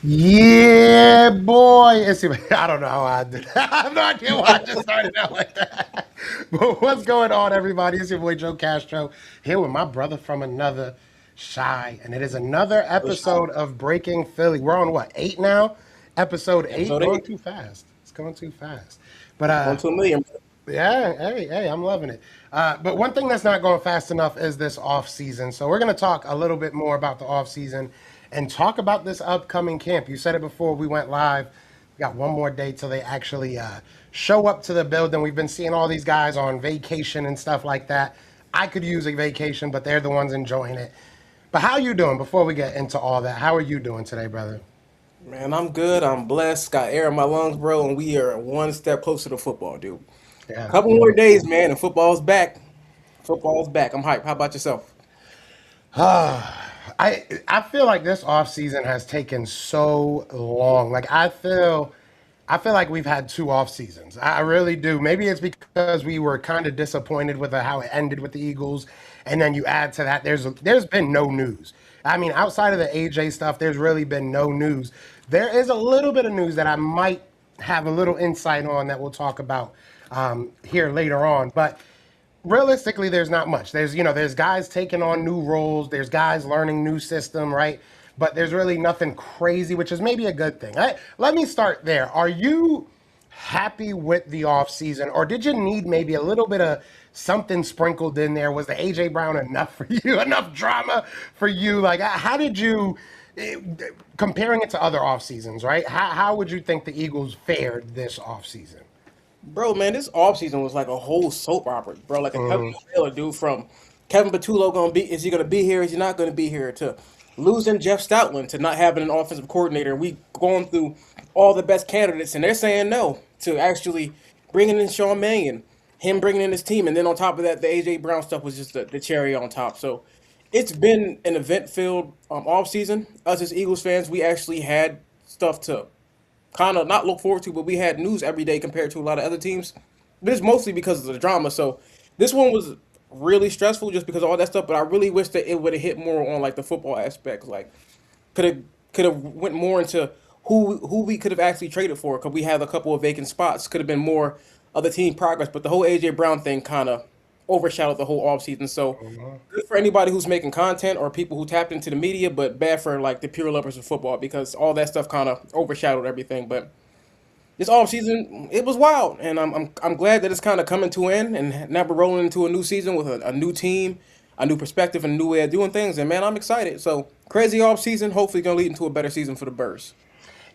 Yeah, boy. I don't know how I did. I have no idea why I just started out like that. But what's going on, everybody? It's your boy Joe Castro here with my brother from another shy, and it is another episode of Breaking Philly. We're on what, 8 now? Episode 8, Episode going 8, too fast. It's going too fast. But going to a million. yeah, hey, I'm loving it. But one thing that's not going fast enough is this off season. So we're going to talk a little bit more about the off season and talk about this upcoming camp. You said it before we went live. We got one more day till they actually show up to the building. We've been seeing all these guys on vacation and stuff like that. I could use a vacation, but they're the ones enjoying it. But how you doing before we get into all that? How are you doing today, brother? Man, I'm good. I'm blessed. Got air in my lungs, bro, and we are one step closer to football, dude. Yeah. Couple more days, man, and football's back. Football's back. I'm hyped. How about yourself? I feel like this off season has taken so long. Like I feel like we've had two off seasons. I really do. Maybe it's because we were kind of disappointed with how it ended with the Eagles, and then you add to that there's been no news. I mean, outside of the AJ stuff, there's really been no news. There is a little bit of news that I might have a little insight on that we'll talk about here later on, but realistically there's not much. There's guys taking on new roles, there's guys learning new system, right? But there's really nothing crazy, which is maybe a good thing. Let me start there. Are you happy with the offseason, or did you need maybe a little bit of something sprinkled in there? Was the AJ Brown enough for you? Enough drama for you? Like, how did you, eh, comparing it to other off seasons, right? How would you think the Eagles fared this off season? Bro, man, this offseason was like a whole soap opera, bro. Like a television trailer, dude, from Kevin Patullo is he gonna be here? Is he not gonna be here? To losing Jeff Stoutland, to not having an offensive coordinator. We going through all the best candidates, and they're saying no to actually bringing in Sean Mannion, him bringing in his team, and then on top of that, the AJ Brown stuff was just the cherry on top. So it's been an event-filled off season. Us as Eagles fans, we actually had stuff to kind of not look forward to, but we had news every day compared to a lot of other teams. But it's mostly because of the drama. So this one was really stressful just because of all that stuff. But I really wish that it would have hit more on like the football aspect. Like could have went more into who we could have actually traded for. Because we had a couple of vacant spots. Could have been more of the team progress. But the whole AJ Brown thing kind of overshadowed the whole offseason. So good for anybody who's making content or people who tapped into the media, but bad for like the pure lovers of football because all that stuff kind of overshadowed everything. But this offseason, it was wild, and I'm glad that it's kind of coming to an end, and now we're rolling into a new season with a new team, a new perspective, and a new way of doing things. And man, I'm excited. So crazy offseason, hopefully gonna lead into a better season for the Birds.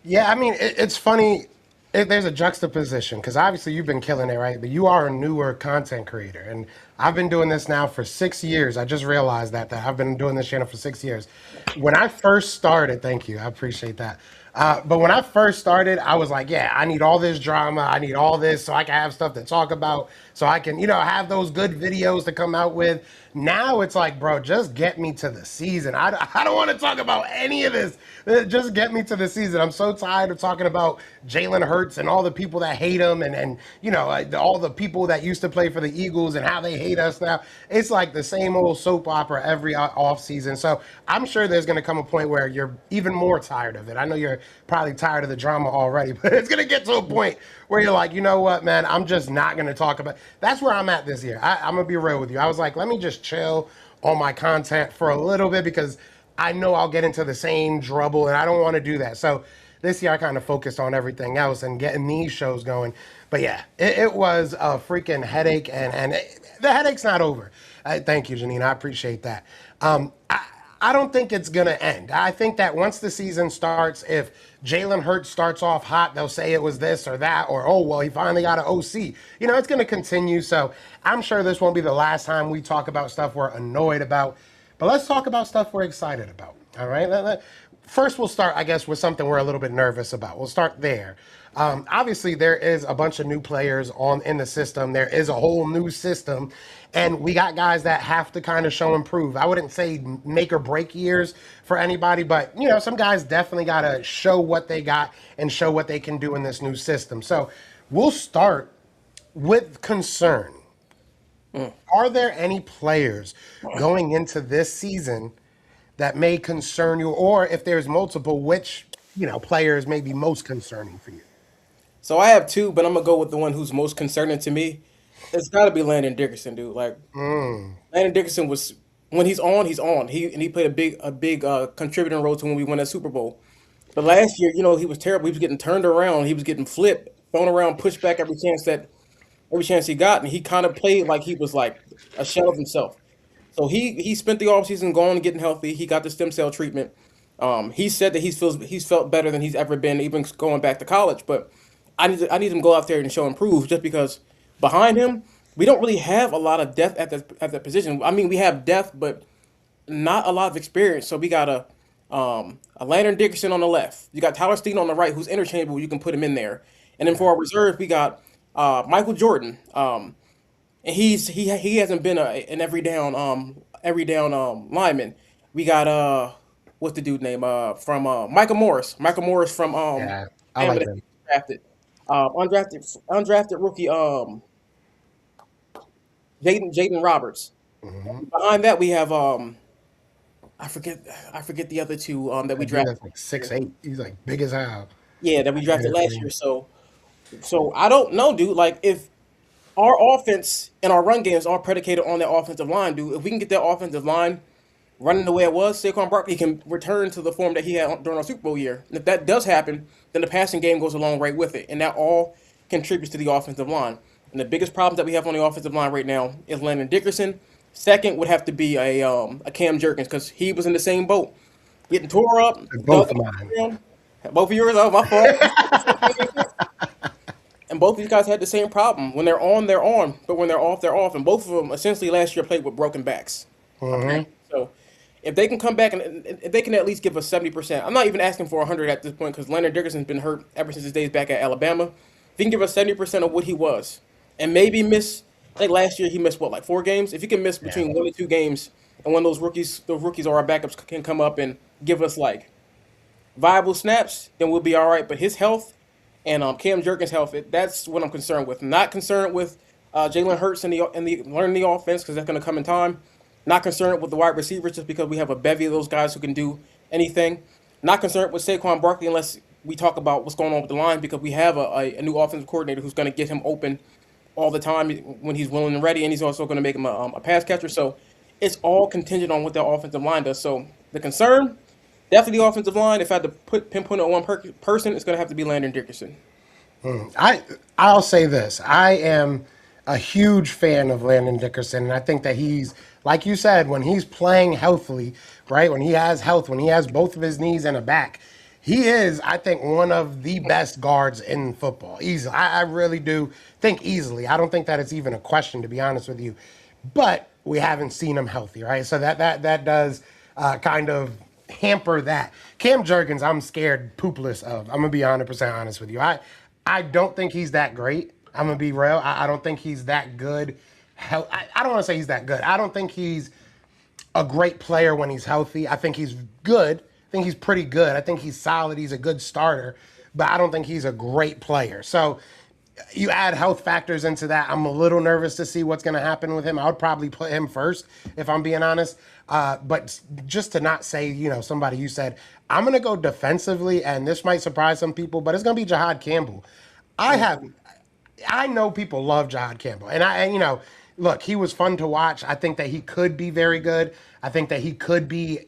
Yeah, I mean, it's funny. There's a juxtaposition because obviously you've been killing it, right? But you are a newer content creator, and I've been doing this now for 6 years. I just realized that I've been doing this channel for 6 years. When I first started, thank you, I appreciate that. But when I first started, I was like, yeah, I need all this drama, I need all this so I can have stuff to talk about, so I can, have those good videos to come out with. Now it's like, bro, just get me to the season. I don't want to talk about any of this. Just get me to the season. I'm so tired of talking about Jalen Hurts and all the people that hate him and all the people that used to play for the Eagles and how they hate us now. It's like the same old soap opera every off season. So I'm sure there's going to come a point where you're even more tired of it. I know you're probably tired of the drama already, but it's going to get to a point where you're like, you know what, man, I'm just not going to talk about. That's where I'm at this year. I'm going to be real with you. I was like, let me just chill on my content for a little bit because I know I'll get into the same trouble and I don't want to do that. So this year I kind of focused on everything else and getting these shows going. But yeah, it was a freaking headache, and the headache's not over. Thank you, Janine. I appreciate that. I don't think it's going to end. I think that once the season starts, if Jalen Hurts starts off hot, they'll say it was this or that, or, oh, well, he finally got an OC. It's going to continue. So I'm sure this won't be the last time we talk about stuff we're annoyed about. But let's talk about stuff we're excited about. All right. First, we'll start, I guess, with something we're a little bit nervous about. We'll start there. Obviously, there is a bunch of new players in the system. There is a whole new system, and we got guys that have to kind of show and prove. I wouldn't say make or break years for anybody, but some guys definitely got to show what they got and show what they can do in this new system. So we'll start with concern. Are there any players going into this season that may concern you, or if there's multiple, which player is maybe most concerning for you? So I have two, but I'm gonna go with the one who's most concerning to me. It's got to be Landon Dickerson, dude. Like Mm, Landon Dickerson was when he's on, he's on. He played a big contributing role to when we won that Super Bowl. But last year, he was terrible. He was getting turned around. He was getting flipped, thrown around, pushed back every chance he got, and he kind of played like he was like a shell of himself. So he spent the offseason going and getting healthy. He got the stem cell treatment. He said that he's felt better than he's ever been, even going back to college. But I need him to go out there and show improve, just because behind him we don't really have a lot of depth at that position. I mean, we have depth, but not a lot of experience. So we got a Landon Dickerson on the left. You got Tyler Steen on the right, who's interchangeable. You can put him in there. And then for our reserve, we got Michael Jordan. And he hasn't been an every down lineman. We got what's the dude name from Michael Morris. Michael Morris from yeah, I Alabama like that him. drafted. Undrafted rookie Jaden Roberts. Hmm. Behind that we have I forget the other two that we That dude drafted. that's like 6'8". He's like big as hell. Yeah, that we drafted Yeah, last year. So I don't know, dude. Like if our offense and our run games are predicated on that offensive line, dude. If we can get that offensive line running the way it was, Saquon Barkley can return to the form that he had during our Super Bowl year. And if that does happen, then the passing game goes along right with it, and that all contributes to the offensive line. And the biggest problems that we have on the offensive line right now is Landon Dickerson. Second would have to be a Cam Jerkins, because he was in the same boat, getting tore up, both dug of up mine. around. Both of yours, oh my fault. And both of these guys had the same problem. When they're on, they're on, but when they're off, they're off. And both of them essentially last year played with broken backs. Okay, so if they can come back and if they can at least give us 70%, I'm not even asking for 100 at this point, because Leonard Dickerson's been hurt ever since his days back at Alabama. If he can give us 70% of what he was, and maybe miss, I think last year he missed what, like 4 games. If he can miss Yeah. between 1 and 2 games, and when those rookies or our backups can come up and give us like viable snaps, then we'll be all right. But his health and Cam Jerkins' health, that's what I'm concerned with. I'm not concerned with Jalen Hurts and the learning the offense, because that's going to come in time. Not concerned with the wide receivers, just because we have a bevy of those guys who can do anything. Not concerned with Saquon Barkley unless we talk about what's going on with the line, because we have a new offensive coordinator who's going to get him open all the time when he's willing and ready, and he's also going to make him a pass catcher. So it's all contingent on what the offensive line does. So the concern, definitely the offensive line. If I had to pinpoint it on one person, it's going to have to be Landon Dickerson. I I'll say this. I am a huge fan of Landon Dickerson, and I think that he's, like you said, when he's playing healthily, right? When he has health, when he has both of his knees and a back, he is, I think, one of the best guards in football. Easily, I really do think easily. I don't think that it's even a question, to be honest with you. But we haven't seen him healthy, right? So that does kind of hamper that. Cam Jurgens, I'm scared poopless of. I'm gonna be 100% honest with you. I don't think he's that great. I'm gonna be real. I don't think he's that good. I don't want to say he's that good. I don't think he's a great player when he's healthy. I think he's good. I think he's pretty good. I think he's solid. He's a good starter, but I don't think he's a great player. So you add health factors into that. I'm a little nervous to see what's going to happen with him. I would probably put him first if I'm being honest. But just to not say, somebody you said, I'm going to go defensively, and this might surprise some people, but it's going to be Jahad Campbell. I have I know people love Jahad Campbell, look, he was fun to watch. I think that he could be very good. I think that he could be,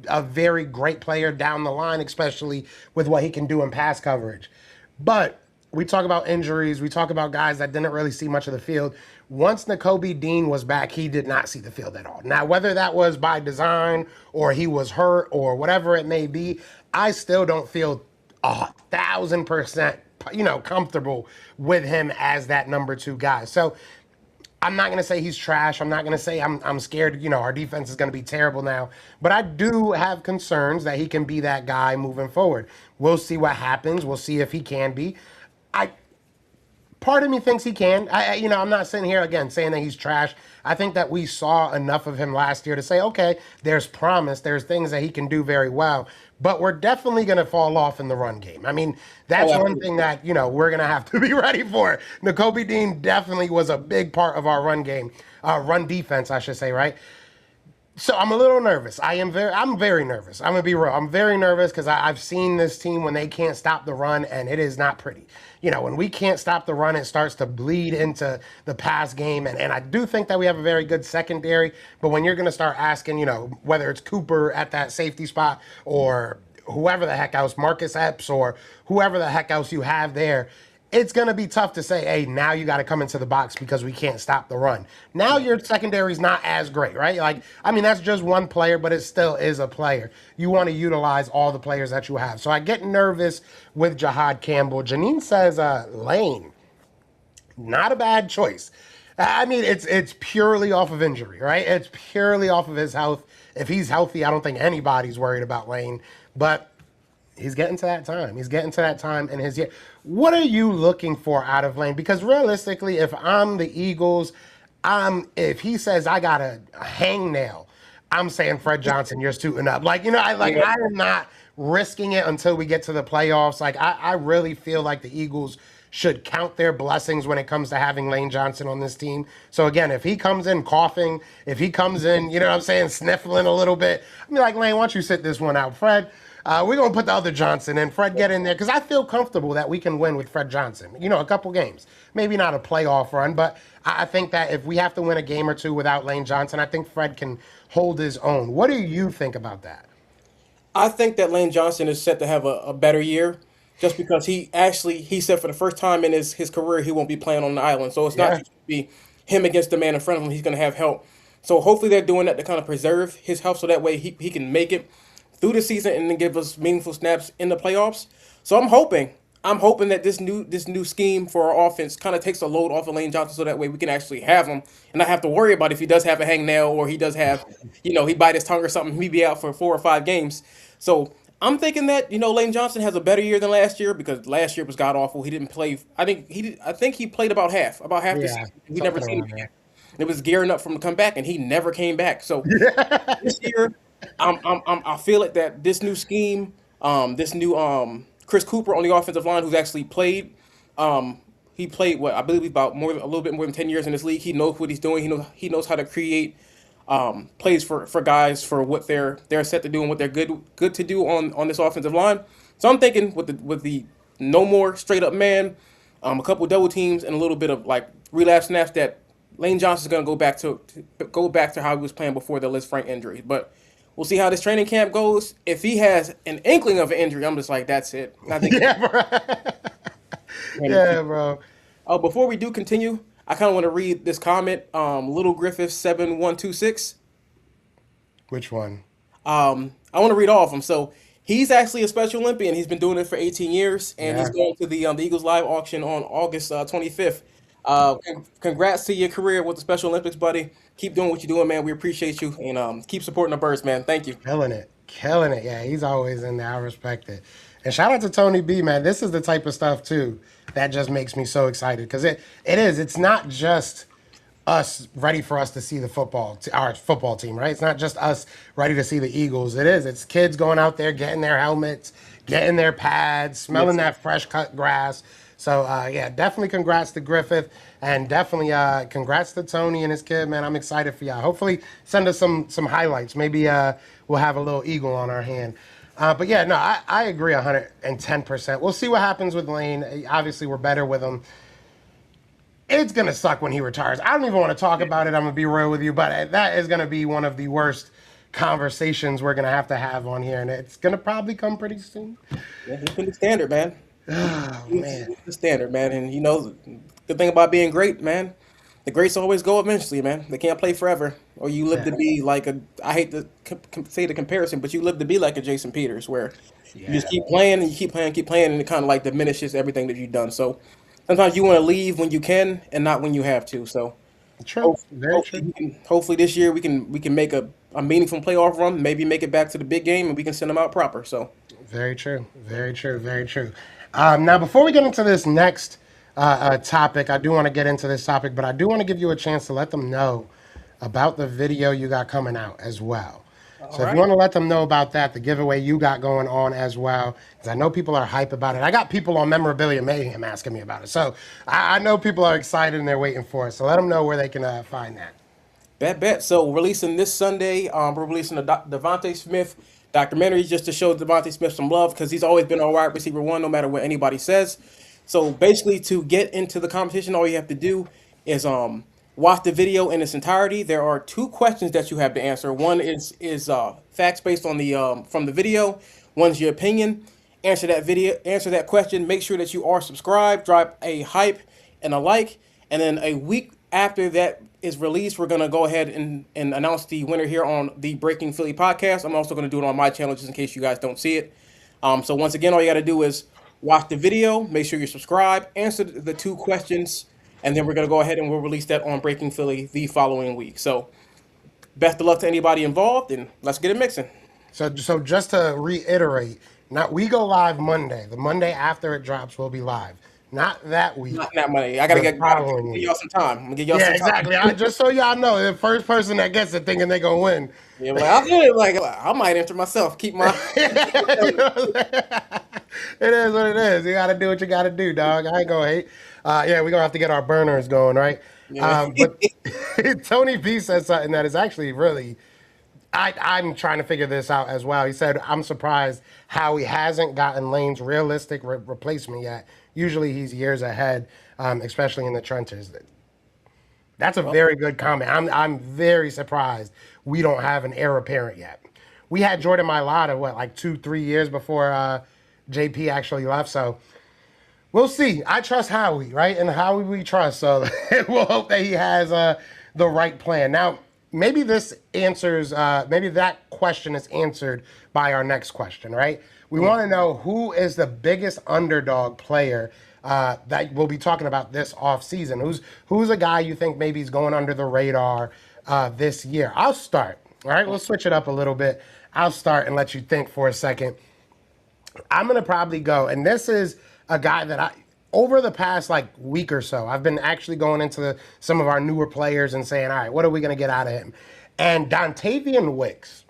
a very great player down the line, especially with what he can do in pass coverage. But we talk about injuries. We talk about guys that didn't really see much of the field. Once Nakobe Dean was back, he did not see the field at all. Now, whether that was by design or he was hurt or whatever it may be, I still don't feel 1,000%, comfortable with him as that number 2 guy. So I'm not going to say he's trash. I'm not going to say I'm scared, our defense is going to be terrible now. But I do have concerns that he can be that guy moving forward. We'll see what happens. We'll see if he can be. I Part of me thinks he can. I'm not sitting here again saying that he's trash. I think that we saw enough of him last year to say, okay, there's promise. There's things that he can do very well. But we're definitely going to fall off in the run game. I mean, that's Oh, one thing that, we're going to have to be ready for. Nakobe Dean definitely was a big part of our run game, run defense, I should say, right? So I'm a little nervous. I'm very nervous. I'm gonna be real. I'm very nervous because I've seen this team when they can't stop the run, and it is not pretty. You know, when we can't stop the run, it starts to bleed into the pass game, and I do think that we have a very good secondary. But when you're gonna start asking, you know, whether it's Cooper at that safety spot or whoever the heck else, Marcus Epps or whoever the heck else you have there, it's going to be tough to say, hey, now you got to come into the box because we can't stop the run. Now your secondary is not as great, right? Like, I mean, that's just one player, but it still is a player. You want to utilize all the players that you have. So I get nervous with Jahad Campbell. Janine says Lane, not a bad choice. I mean, it's purely off of injury, right? It's purely off of his health. If he's healthy, I don't think anybody's worried about Lane. But he's getting to that time. He's getting to that time in his year. What are you looking for out of Lane? Because realistically, if I'm the Eagles, if he says I got a hangnail, I'm saying Fred Johnson, you're suiting up. Like, you know, I am not risking it until we get to the playoffs. Like, I really feel like the Eagles should count their blessings when it comes to having Lane Johnson on this team. So again, if he comes in coughing, if he comes in, you know what I'm saying, sniffling a little bit, I'm like, Lane, why don't you sit this one out, Fred? We're going to put the other Johnson in. Fred, get in there. Because I feel comfortable that we can win with Fred Johnson. You know, a couple games. Maybe not a playoff run, but I think that if we have to win a game or two without Lane Johnson, I think Fred can hold his own. What do you think about that? I think that Lane Johnson is set to have a better year just because he said for the first time in his career he won't be playing on the island. So it's not Yeah. just going to be him against the man in front of him. He's going to have help. So hopefully they're doing that to kind of preserve his health so that way he can make it through the season and then give us meaningful snaps in the playoffs. So I'm hoping that this new scheme for our offense kind of takes a load off of Lane Johnson so that way we can actually have him and not have to worry about if he does have a hangnail or he does have, he bite his tongue or something, he be out for 4 or 5 games. So I'm thinking that Lane Johnson has a better year than last year because last year was god awful. He didn't play. I think he played about half the Yeah. season. We never Something seen him around again. there. It was gearing up for him to come back, and he never came back. So this year, I feel it that this new scheme, this new Chris Cooper on the offensive line, who's actually played, he played what I believe about a little bit more than 10 years in this league. He knows what he's doing. He knows how to create plays for guys for what they're set to do and what they're good to do on this offensive line. So I'm thinking with the no more straight up man, a couple double teams and a little bit of like relapse snaps that Lane Johnson's going to go back to how he was playing before the Liz Frank injury. But we'll see how this training camp goes. If he has an inkling of an injury, I'm just like, that's it. I think Yeah, bro. Yeah, bro. Oh, before we do continue, I kind of want to read this comment. Little Griffith 7126. Which one? I want to read all of them. So he's actually a Special Olympian. He's been doing it for 18 years, and he's Yeah. going to the Eagles Live auction on August 25th. Congrats to your career with the Special Olympics, buddy. Keep doing what you're doing, man. We appreciate you, and keep supporting the birds, man. Thank you. Killing it. Killing it. Yeah, he's always in there. I respect it. And shout out to Tony B, man. This is the type of stuff too that just makes me so excited. Because it is. It's not just us ready for us to see our football team, right? It's not just us ready to see the Eagles. It is. It's kids going out there, getting their helmets, getting their pads, smelling Yes. that fresh cut grass. So yeah, definitely congrats to Griffith, and definitely congrats to Tony and his kid, man. I'm excited for y'all. Hopefully, send us some highlights. Maybe we'll have a little eagle on our hand. But yeah, no, I agree 110%. We'll see what happens with Lane. Obviously, we're better with him. It's gonna suck when he retires. I don't even want to talk about it. I'm gonna be real with you, but that is gonna be one of the worst conversations we're gonna have on here, and it's gonna probably come pretty soon. Yeah, he's been the standard, man. Oh He's man. the standard, man. And the thing about being great, man, the greats always go eventually, man. They can't play forever, or you live Yeah. to be like a. I hate to say the comparison, but you live to be like a Jason Peters, where you just Yeah. keep playing and you keep playing, and it kind of like diminishes everything that you've done. So sometimes you want to leave when you can and not when you have to. So True. hope- Very hopefully, true. hopefully this year we can make a meaningful playoff run, maybe make it back to the big game, and we can send them out proper. So. Very true. Very true. Very true. Now, before we get into this next topic, I do want to get into this topic, but I do want to give you a chance to let them know about the video you got coming out as well. All So if you right. want to let them know about that, the giveaway you got going on as well, because I know people are hype about it. I got people on Memorabilia Mayhem asking me about it. So I know people are excited and they're waiting for it. So let them know where they can find that. Bet. So releasing this Sunday, we're releasing a Devontae Smith documentary just to show Devontae Smith some love because he's always been our wide receiver one, no matter what anybody says. So basically, to get into the competition, all you have to do is watch the video in its entirety. There are two questions that you have to answer. One is facts based on the from the video. One's your opinion. Answer that question. Make sure that you are subscribed. Drop a hype and a like, and then a week after that is released, we're gonna go ahead and announce the winner here on the Breaking Philly podcast. I'm also gonna do it on my channel just in case you guys don't see it. So once again, all you gotta do is watch the video, make sure you're subscribed, answer the two questions, and then we're gonna go ahead and we'll release that on Breaking Philly the following week. So best of luck to anybody involved, and let's get it mixing. So just to reiterate, not we go live Monday. The Monday after it drops, we'll be live. Not that Not week, that money. the Gotta following give week. y'all some time. I'm gonna give y'all Yeah, some time. exactly. Just so y'all know, the first person that gets it thinking they gonna win. Yeah, like I feel it. Like I might enter myself. Keep my. You know what I'm saying? It is what it is. You gotta do what you gotta do, dog. I ain't gonna hate. Yeah, we're gonna have to get our burners going, right? Yeah. But Tony B said something that is actually really I'm trying to figure this out as well. He said, I'm surprised how he hasn't gotten Lane's realistic replacement yet. Usually he's years ahead, especially in the trenches. That's a Well, very good comment. I'm very surprised we don't have an heir apparent yet. We had Jordan Mailata, what, like 2-3 years before JP actually left. So we'll see. I trust Howie, right? And Howie we trust. So we'll hope that he has the right plan. Now, maybe this answers, maybe that question is answered by our next question, right? We want to know who is the biggest underdog player that we'll be talking about this offseason. Who's a guy you think maybe is going under the radar this year? I'll start. All right, we'll switch it up a little bit. I'll start and let you think for a second. I'm gonna probably go, and this is a guy that over the past like week or so, I've been actually going into some of our newer players and saying, all right, what are we gonna get out of him? And Dontavian Wicks,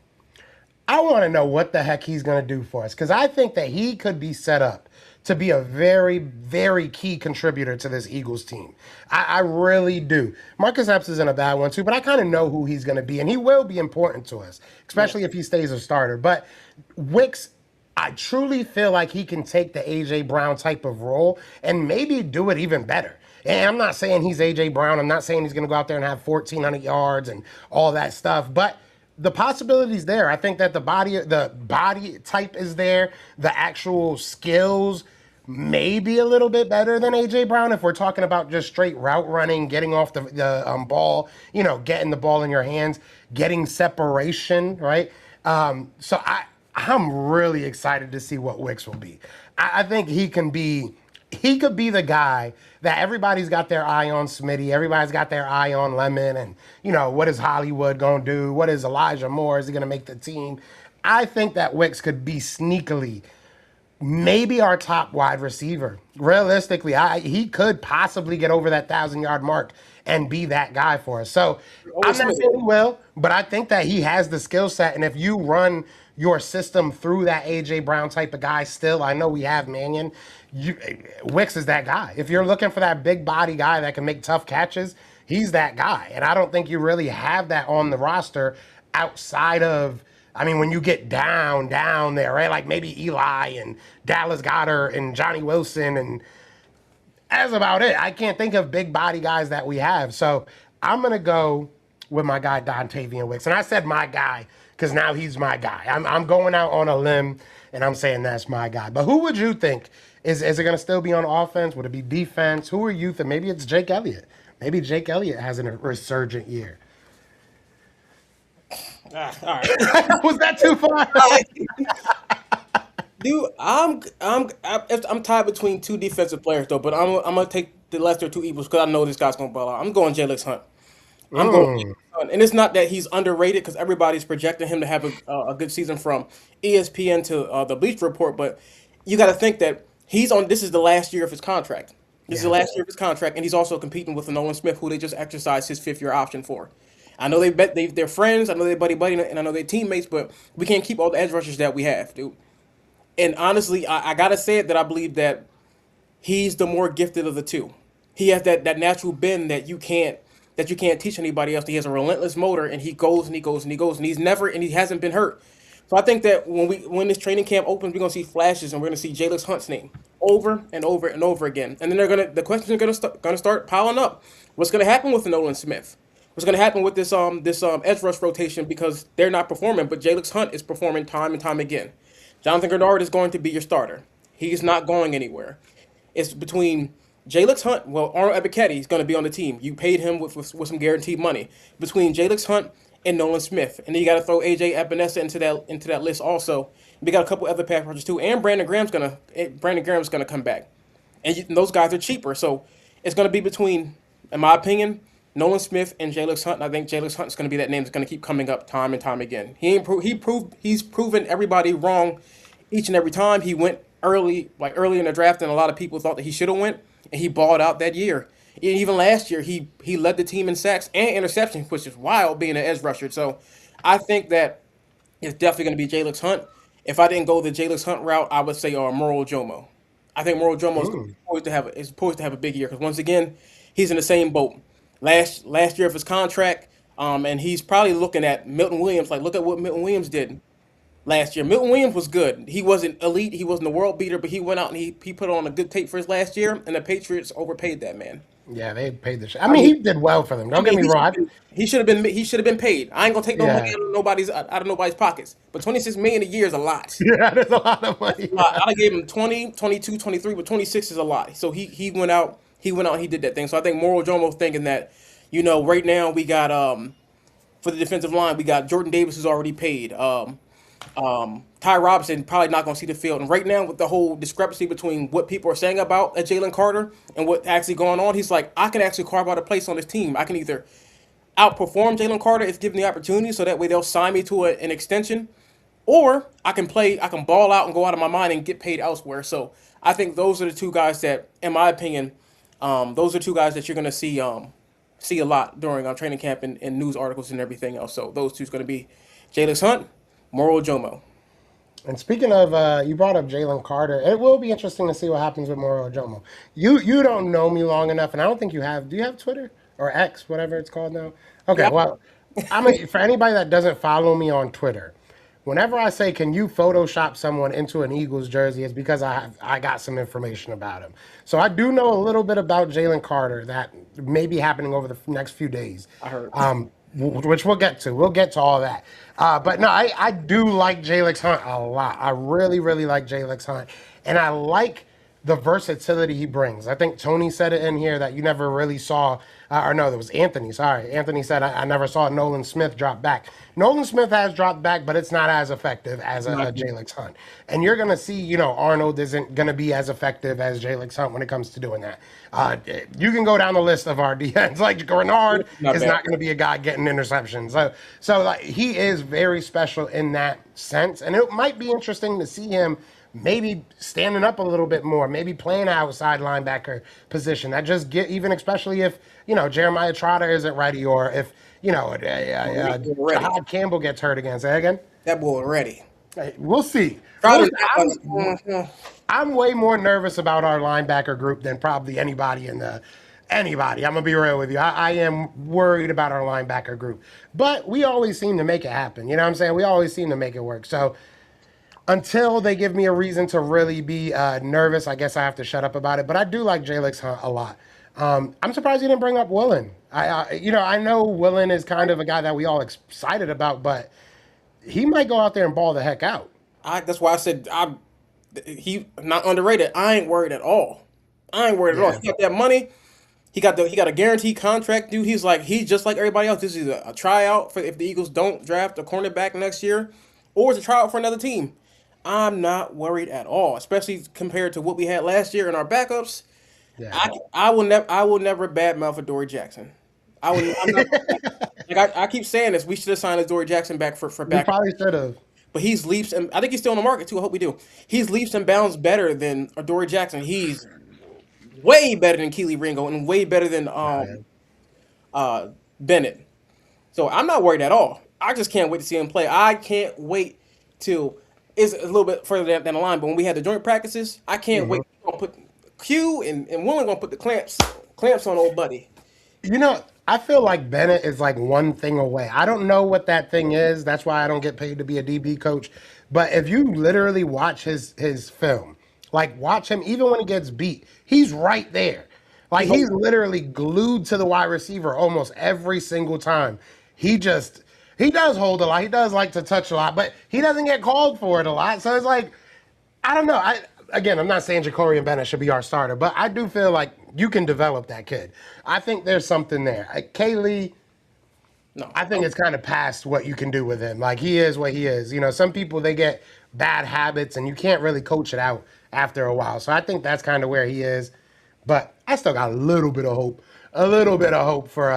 I want to know what the heck he's gonna do for us because I think that he could be set up to be a very, very key contributor to this Eagles team. I really do. Marcus Epps is in a bad one too, but I kind of know who he's going to be, and he will be important to us, especially if he stays a starter. But Wicks, I truly feel like he can take the A.J. Brown type of role and maybe do it even better. And I'm not saying he's A.J. Brown. I'm not saying he's going to go out there and have 1,400 yards and all that stuff. But the possibility's there. I think that the body type is there. The actual skills maybe a little bit better than A.J. Brown if we're talking about just straight route running, getting off the ball, getting the ball in your hands, getting separation, right? I'm really excited to see what Wicks will be. I think he could be the guy that everybody's got their eye on Smitty, everybody's got their eye on Lemon, and what is Hollywood gonna do? What is Elijah Moore? Is he gonna make the team? I think that Wicks could be sneakily maybe our top wide receiver. Realistically, he could possibly get over that 1,000-yard mark and be that guy for us. So I'm always not Smith. saying he will, but I think that he has the skill set. And if you run your system through that A.J. Brown type of guy still, I know we have Mannion. Wicks is that guy. If you're looking for that big body guy that can make tough catches, he's that guy. And I don't think you really have that on the roster outside of when you get down there, right? Like maybe Eli and Dallas Goedert and Johnny Wilson, and that's about it. I can't think of big body guys that we have. So I'm going to go with my guy, Dontavian Wicks. And I said my guy because now he's my guy. I'm going out on a limb, and I'm saying that's my guy. But who would you think? Is it going to still be on offense? Would it be defense? Who are you thinking? Maybe it's Jake Elliott. Maybe Jake Elliott has a resurgent year. All right. Was that too far? Dude, I'm tied between two defensive players though, but I'm gonna take the lesser two evils because I know this guy's gonna ball out. I'm going Jalen Hunt. I'm going, Hunt. And it's not that he's underrated because everybody's projecting him to have a good season from ESPN to the Bleacher Report, but you got to think that he's on. This is the last year of his contract. This is the Yeah. last year of his contract, and he's also competing with Nolan Smith, who they just exercised his 5th-year option for. I know they're friends. I know they're buddy, and I know they're teammates, but we can't keep all the edge rushers that we have, dude. And honestly, I gotta say it that I believe that he's the more gifted of the two. He has that natural bend that you can't that you can't teach anybody else. He has a relentless motor, and he goes and he goes and he goes, and he hasn't been hurt. So I think that when this training camp opens, we're gonna see flashes, and we're gonna see Jalen Hunt's name over and over and over again. And then the questions are gonna start piling up. What's gonna happen with Nolan Smith? What's gonna happen with this edge rush rotation because they're not performing, but Jalen Hunt is performing time and time again. Jonathan Grenard is going to be your starter. He's not going anywhere. It's between Jalen Hunt. Well, Arnold Ebiketie is going to be on the team. You paid him with some guaranteed money. Between Jalen Hunt and Nolan Smith, and then you got to throw AJ Epinesa into that list also. We got a couple other pass rushers too, and Brandon Graham's gonna come back, and those guys are cheaper. So it's gonna be between, in my opinion, Nolan Smith and Jalen Hunt. And I think Jalen Hunt's gonna be that name that's gonna keep coming up time and time again. He's proven everybody wrong each and every time. He went early in the draft, and a lot of people thought that he should have went, and he balled out that year. Even last year, he led the team in sacks and interceptions, which is wild being an edge rusher. So I think that it's definitely going to be Jalen Hunt. If I didn't go the Jalen Hunt route, I would say Moro Jomo. I think Moro Jomo is poised to have a big year because once again, he's in the same boat. Last year of his contract, and he's probably looking at Milton Williams. Like, look at what Milton Williams did last year. Milton Williams was good. He wasn't elite. He wasn't a world beater, but he went out and he put on a good tape for his last year, and the Patriots overpaid that man. Yeah, they paid the shit. I mean, he did well for them. Don't get me wrong. He should have been paid. I ain't gonna take no money Yeah. out of nobody's pockets. But 26 million a year is a lot. Yeah, there's a lot of money. I gave him 20, 22, 23, but 26 is a lot. So he went out and he did that thing. So I think Moro Jomo's thinking that, right now we got for the defensive line, we got Jordan Davis who's already paid. Ty Robinson probably not going to see the field. And right now, with the whole discrepancy between what people are saying about Jalen Carter and what actually going on, he's like, I can actually carve out a place on this team. I can either outperform Jalen Carter if given the opportunity, so that way they'll sign me to an extension, or I can ball out and go out of my mind and get paid elsewhere. So I think those are the two guys that, in my opinion, those are two guys that you're going to see a lot during training camp and news articles and everything else. So those two's going to be Jalen Hunt, Moro Jomo. And speaking of, you brought up Jalen Carter. It will be interesting to see what happens with Moro Jomo. You don't know me long enough, and I don't think you have. Do you have Twitter or X, whatever it's called now? Okay, Yeah. well, for anybody that doesn't follow me on Twitter, whenever I say, can you Photoshop someone into an Eagles jersey, it's because I got some information about him. So I do know a little bit about Jalen Carter that may be happening over the next few days. I heard. Which we'll get to. We'll get to all that. But no, I do like Jalen Hunt a lot. I really, really like Jalen Hunt. And I like the versatility he brings. I think Tony said it in here that you never really saw, or no, that was Anthony. Sorry. Anthony said, I never saw Nolan Smith drop back. Nolan Smith has dropped back, but it's not as effective as a Jalen Hunt. And you're going to see, Arnold isn't going to be as effective as Jalen Hunt when it comes to doing that. You can go down the list of our DNs. Like, Grenard is not going to be a guy getting interceptions. So like, he is very special in that sense. And it might be interesting to see him maybe standing up a little bit more, maybe playing outside linebacker position. That just even especially if, Jeremiah Trotter isn't ready, or if, Todd Campbell gets hurt again. Say again? That boy ready. Hey, we'll see. Probably. I'm way more nervous about our linebacker group than probably anybody anybody. I'm gonna be real with you. I am worried about our linebacker group, but we always seem to make it happen. You know what I'm saying? We always seem to make it work. So until they give me a reason to really be nervous, I guess I have to shut up about it. But I do like Jalen Hunt a lot. I'm surprised you didn't bring up Willen. I know Willen is kind of a guy that we all excited about, but he might go out there and ball the heck out. That's why I said he not underrated. I ain't worried at all. I ain't worried at all. He got that money. He got a guaranteed contract, dude. He's just like everybody else. This is a tryout for if the Eagles don't draft a cornerback next year, or it's a tryout for another team. I'm not worried at all, especially compared to what we had last year in our backups. Yeah. I will never badmouth Adoree Jackson. I'm not, I keep saying this. We should have signed Adoree Jackson back for We backup. probably should have. But he's leaps, and I think he's still on the market too. I hope we do. He's leaps and bounds better than Adoree Jackson. He's way better than Keely Ringo and way better than Bennett. So I'm not worried at all. I just can't wait to see him play. I can't wait till it's a little bit further down the line. But when we had the joint practices, I can't wait. We're gonna put Q and Willen gonna put the clamps on old buddy. You know, I feel like Bennett is like one thing away. I don't know what that thing is. That's why I don't get paid to be a DB coach. But if you literally watch his film, like watch him even when he gets beat, he's right there. He Like holds. he's literally glued to the wide receiver almost every single time. He just he does hold a lot. He does like to touch a lot, but he doesn't get called for it a lot. So it's like I don't know. Again, I'm not saying Jacorian Bennett should be our starter, but I do feel like you can develop that kid. I think there's something there. Kaylee, No, I think it's kind of past what you can do with him. Like he is what he is. You know, some people they get bad habits and you can't really coach it out after a while. So I think that's kind of where he is. But I still got a little bit of hope. A little bit of hope for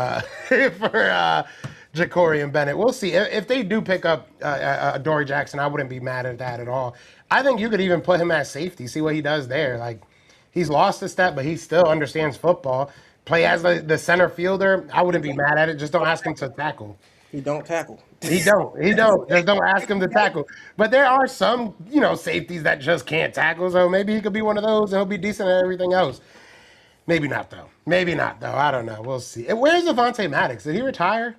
for Jacorian Bennett. We'll see if they do pick up Dory Jackson. I wouldn't be mad at that at all. I think you could even put him at safety, see what he does there. Like he's lost a step, but he still understands football. Play as the center fielder. I wouldn't be mad at it. Just don't ask him to tackle. he don't tackle. He don't. He don't. Just don't ask him to tackle. But there are some, safeties that just can't tackle. So maybe he could be one of those, and he'll be decent at everything else. Maybe not though. Maybe not though. I don't know. We'll see. And where's Avonte Maddox? Did he retire?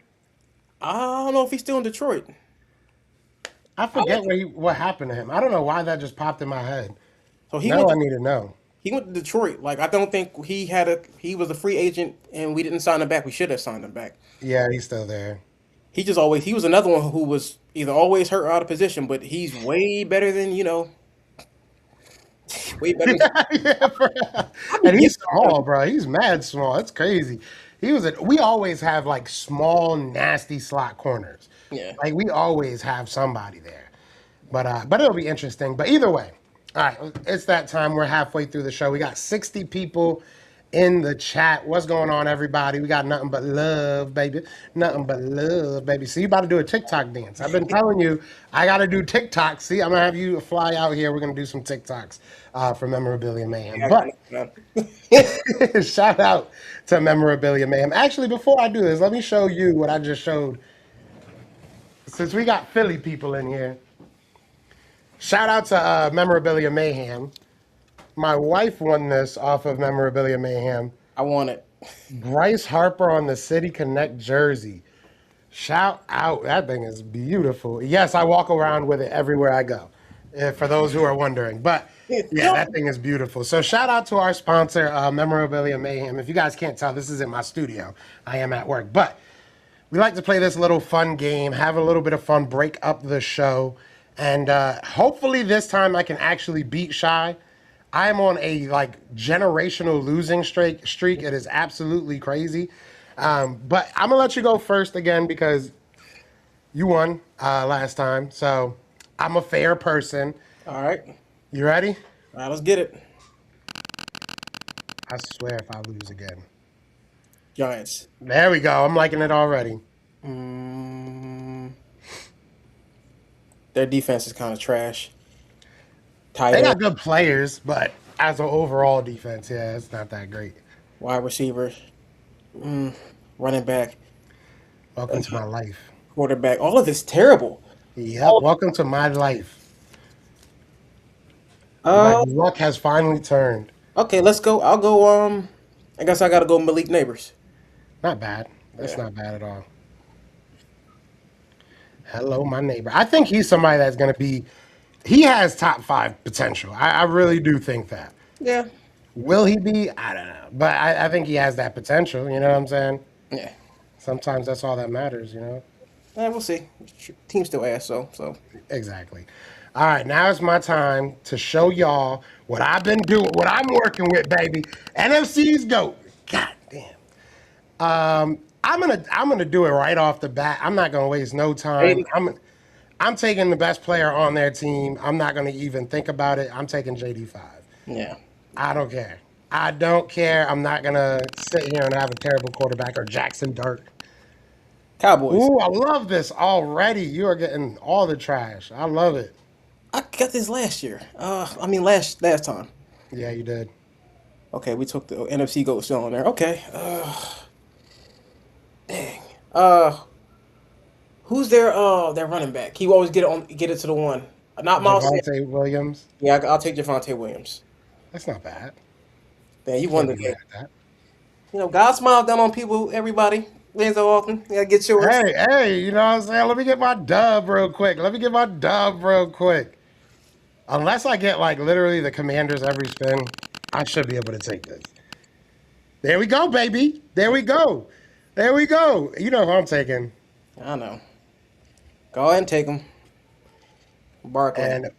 I don't know if he's still in Detroit. I I forget like it. what happened to him. I don't know why that just popped in my head. So Now I need to know. he went to Detroit. Like I don't think he was a free agent and we didn't sign him back. We should have signed him back. Yeah, he's still there. He was another one who was either always hurt or out of position, but he's way better than way better. Yeah, bro. I be And giving he's him small, bro. He's mad small. That's crazy. We always have like small, nasty slot corners. yeah. Like we always have somebody there. But it'll be interesting. But either way, all right, it's that time. We're halfway through the show. We got 60 people in the chat. What's going on, everybody? We got nothing but love, baby. Nothing but love, baby. So you about to do a TikTok dance. I've been telling you I gotta do TikTok. See, I'm gonna have you fly out here. We're gonna do some TikToks for Memorabilia Mayhem. But shout out to Memorabilia Mayhem. Actually, before I do this, let me show you what I just showed. Since we got Philly people in here, shout out to Memorabilia Mayhem. My wife won this off of Memorabilia Mayhem. I want it. Bryce Harper on the City Connect jersey. Shout out. That thing is beautiful. Yes, I walk around with it everywhere I go, for those who are wondering. But yeah, that thing is beautiful. So shout out to our sponsor, Memorabilia Mayhem. If you guys can't tell, this is in my studio. I am at work. But we like to play this little fun game, have a little bit of fun, break up the show. And hopefully this time I can actually beat Shy. I'm on a generational losing streak. It is absolutely crazy. But I'm gonna let you go first again because you won last time. So I'm a fair person. All right. You ready? All right, let's get it. I swear if I lose again. Giants. There we go. I'm liking it already. Mm, their defense is kind of trash. Tight They end, got good players, but as an overall defense, yeah, it's not that great. wide receiver, running back, Welcome to my life. quarterback. All of this terrible. Yep, All, welcome to my life. My uh, luck has finally turned. okay, let's go. I'll go. I guess I gotta go Malik Neighbors. Not bad. That's Yeah. not bad at all. Hello, my neighbor. I think he's somebody that's going to be. He has top five potential. I really do think that. Yeah. Will he be? I don't know, but I think he has that potential. You know what I'm saying? Yeah. Sometimes that's all that matters. You know. We'll see. Team still ass, so. Exactly. All right, now it's my time to show y'all what I've been doing, what I'm working with, baby. NFC's GOAT. God damn. I'm gonna do it right off the bat. I'm not gonna waste no time. Hey, I'm taking the best player on their team. I'm not gonna even think about it. I'm taking JD5. yeah. I don't care. I don't care. I'm not gonna sit here and have a terrible quarterback or Jackson Dart. Cowboys. Ooh, I love this already. You are getting all the trash. I love it. I got this last year. I mean last time. Yeah, you did. Okay, we took the NFC GOAT still on there. Okay. Dang. Uh, who's their running back? He always get it to the one. Not Miles Sanders. Javante Williams. Yeah, I'll take Javante Williams. That's not bad. Man, you won Can't the be game. mad at that. God smiled down on people, everybody. ain't so often. You gotta get yours. Hey, you know what I'm saying? Let me get my dub real quick. Let me get my dub real quick. Unless I get like literally the commanders every spin, I should be able to take this. There we go, baby. There we go. There we go. You know who I'm taking. I know. Go ahead and take them. Barkley. And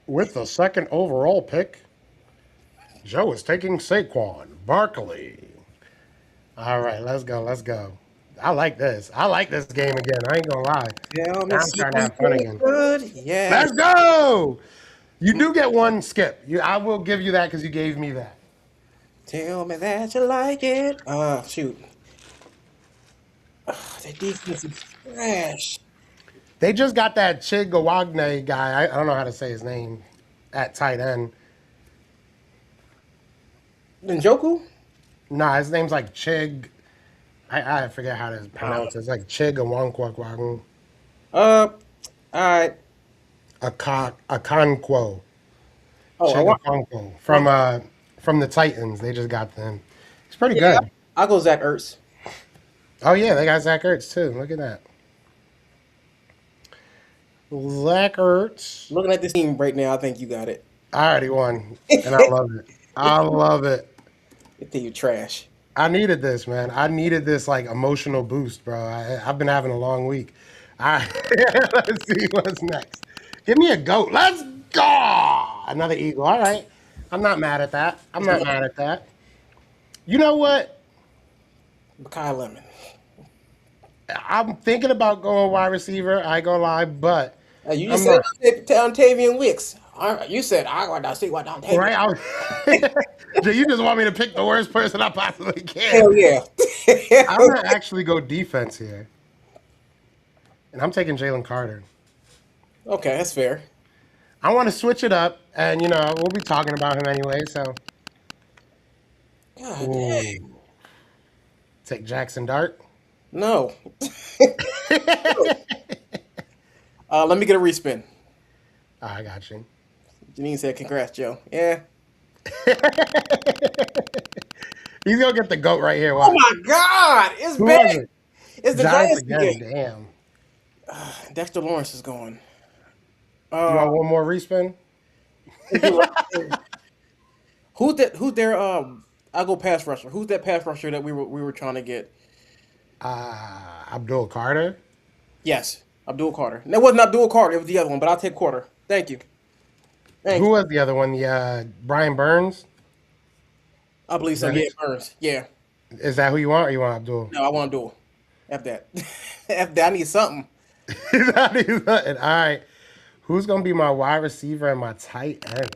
with the second overall pick, Joe is taking Saquon Barkley. All right, let's go. Let's go. I like this. I like this game again. I ain't gonna lie. Tell me Now I'm starting to have fun again. good. Yes. Let's go. You do get one skip. I will give you that because you gave me that. Tell me that you like it. Shoot. The defense is trash. They just got that Chigawagne guy. I don't know how to say his name at tight end. Njoku? Nah, his name's like Chig. I forget how to pronounce it. It's like Chigawankwakwang. All right. Akonquo. Oh, Chigawankwo. From the Titans. They just got them. It's pretty yeah. good. I'll go Zach Ertz. Oh, yeah, they got Zach Ertz, too. Look at that. Zach Ertz. Looking at this team right now, I think you got it. I already won, and I love it. I love it. I think you're trash. I needed this, man. I needed this like emotional boost, bro. I've been having a long week. All right, let's see what's next. Give me a goat. Let's go. Another eagle. All right. I'm not mad at that. I'm not mad at that. You know what? Makai Lemon. I'm thinking about going wide receiver. I ain't gonna lie, but You I'm just not. said Dontavian Wicks. You said I want to see what Dontavian. Right? You just want me to pick the worst person I possibly can. Hell yeah. I'm gonna actually go defense here, and I'm taking Jalen Carter. Okay, that's fair. I want to switch it up, and we'll be talking about him anyway. So, God dang. ooh, take Jackson Dart. No. Let me get a respin. I got you. Janine said, "Congrats, Joe." Yeah. He's gonna get the goat right here. Oh Watch. my God! It's Who was bad. it? It's the Giants Giants again. game. Damn. Dexter Lawrence is going. You want one more respin? Who's their I go pass rusher. Who's that pass rusher that we were trying to get? Abdul Carter. Yes, Abdul Carter. That wasn't Abdul Carter. It was the other one. But I'll take Carter. Thank you. Thank Who you. was the other one? The Brian Burns. I believe so. Yeah, Burns. Yeah. Is that who you want, or you want Abdul? No, I want Abdul. F that. F that. I need something. All right. Who's gonna be my wide receiver and my tight end?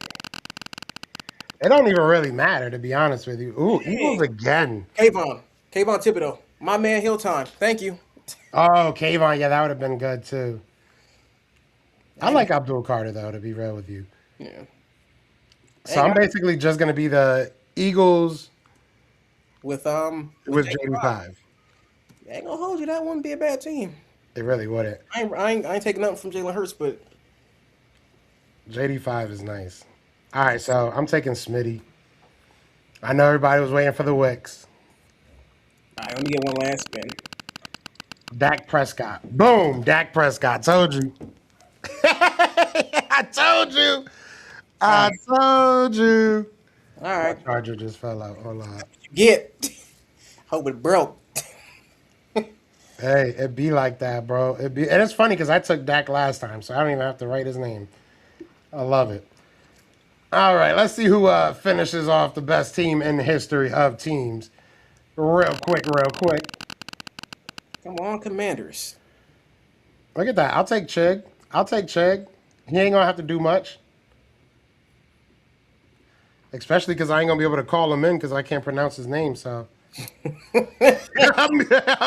It don't even really matter, to be honest with you. Ooh, Eagles again. Kayvon Thibodeau. My man Hill time. Thank you. Oh, Kayvon. Yeah, that would have been good too. I like Abdul Carter though, to be real with you. Yeah. So I'm basically just gonna be the Eagles With JD5. I ain't gonna hold you. That wouldn't be a bad team. It really wouldn't. I ain't taking nothing from Jalen Hurts, but JD5 is nice. All right, so I'm taking Smitty. I know everybody was waiting for the Wicks. all right, let me get one last spin. Dak Prescott. Boom, Dak Prescott. Told you. I told you. I told you. All right. My charger just fell out. Hold on. Get. Hope it broke. Hey, it be like that, bro. And it's funny because I took Dak last time, so I don't even have to write his name. I love it. All right, let's see who finishes off the best team in the history of teams. Real quick. Come on, Commanders. Look at that. I'll take Chig. He ain't gonna have to do much. Especially because I ain't gonna be able to call him in because I can't pronounce his name. So I'm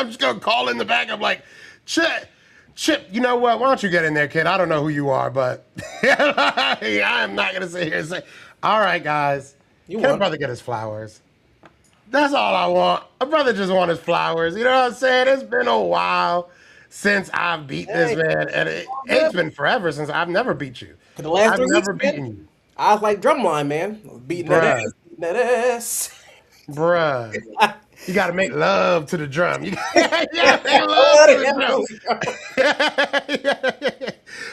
just gonna call in the back. I'm like, Chip, you know what? Why don't you get in there, kid? I don't know who you are, but I am not gonna sit here and say, all right, guys, can a brother get his flowers? That's all I want. A brother just want his flowers. You know what I'm saying? It's been a while since I've beat this man, and it's been forever since I've never beat you. The last I've 3 never weeks, beaten man, you. I was like drumline, man. Beating that ass. bruh. You got to make love to the drum. You gotta make love to Oh, the drum. absolutely, bro.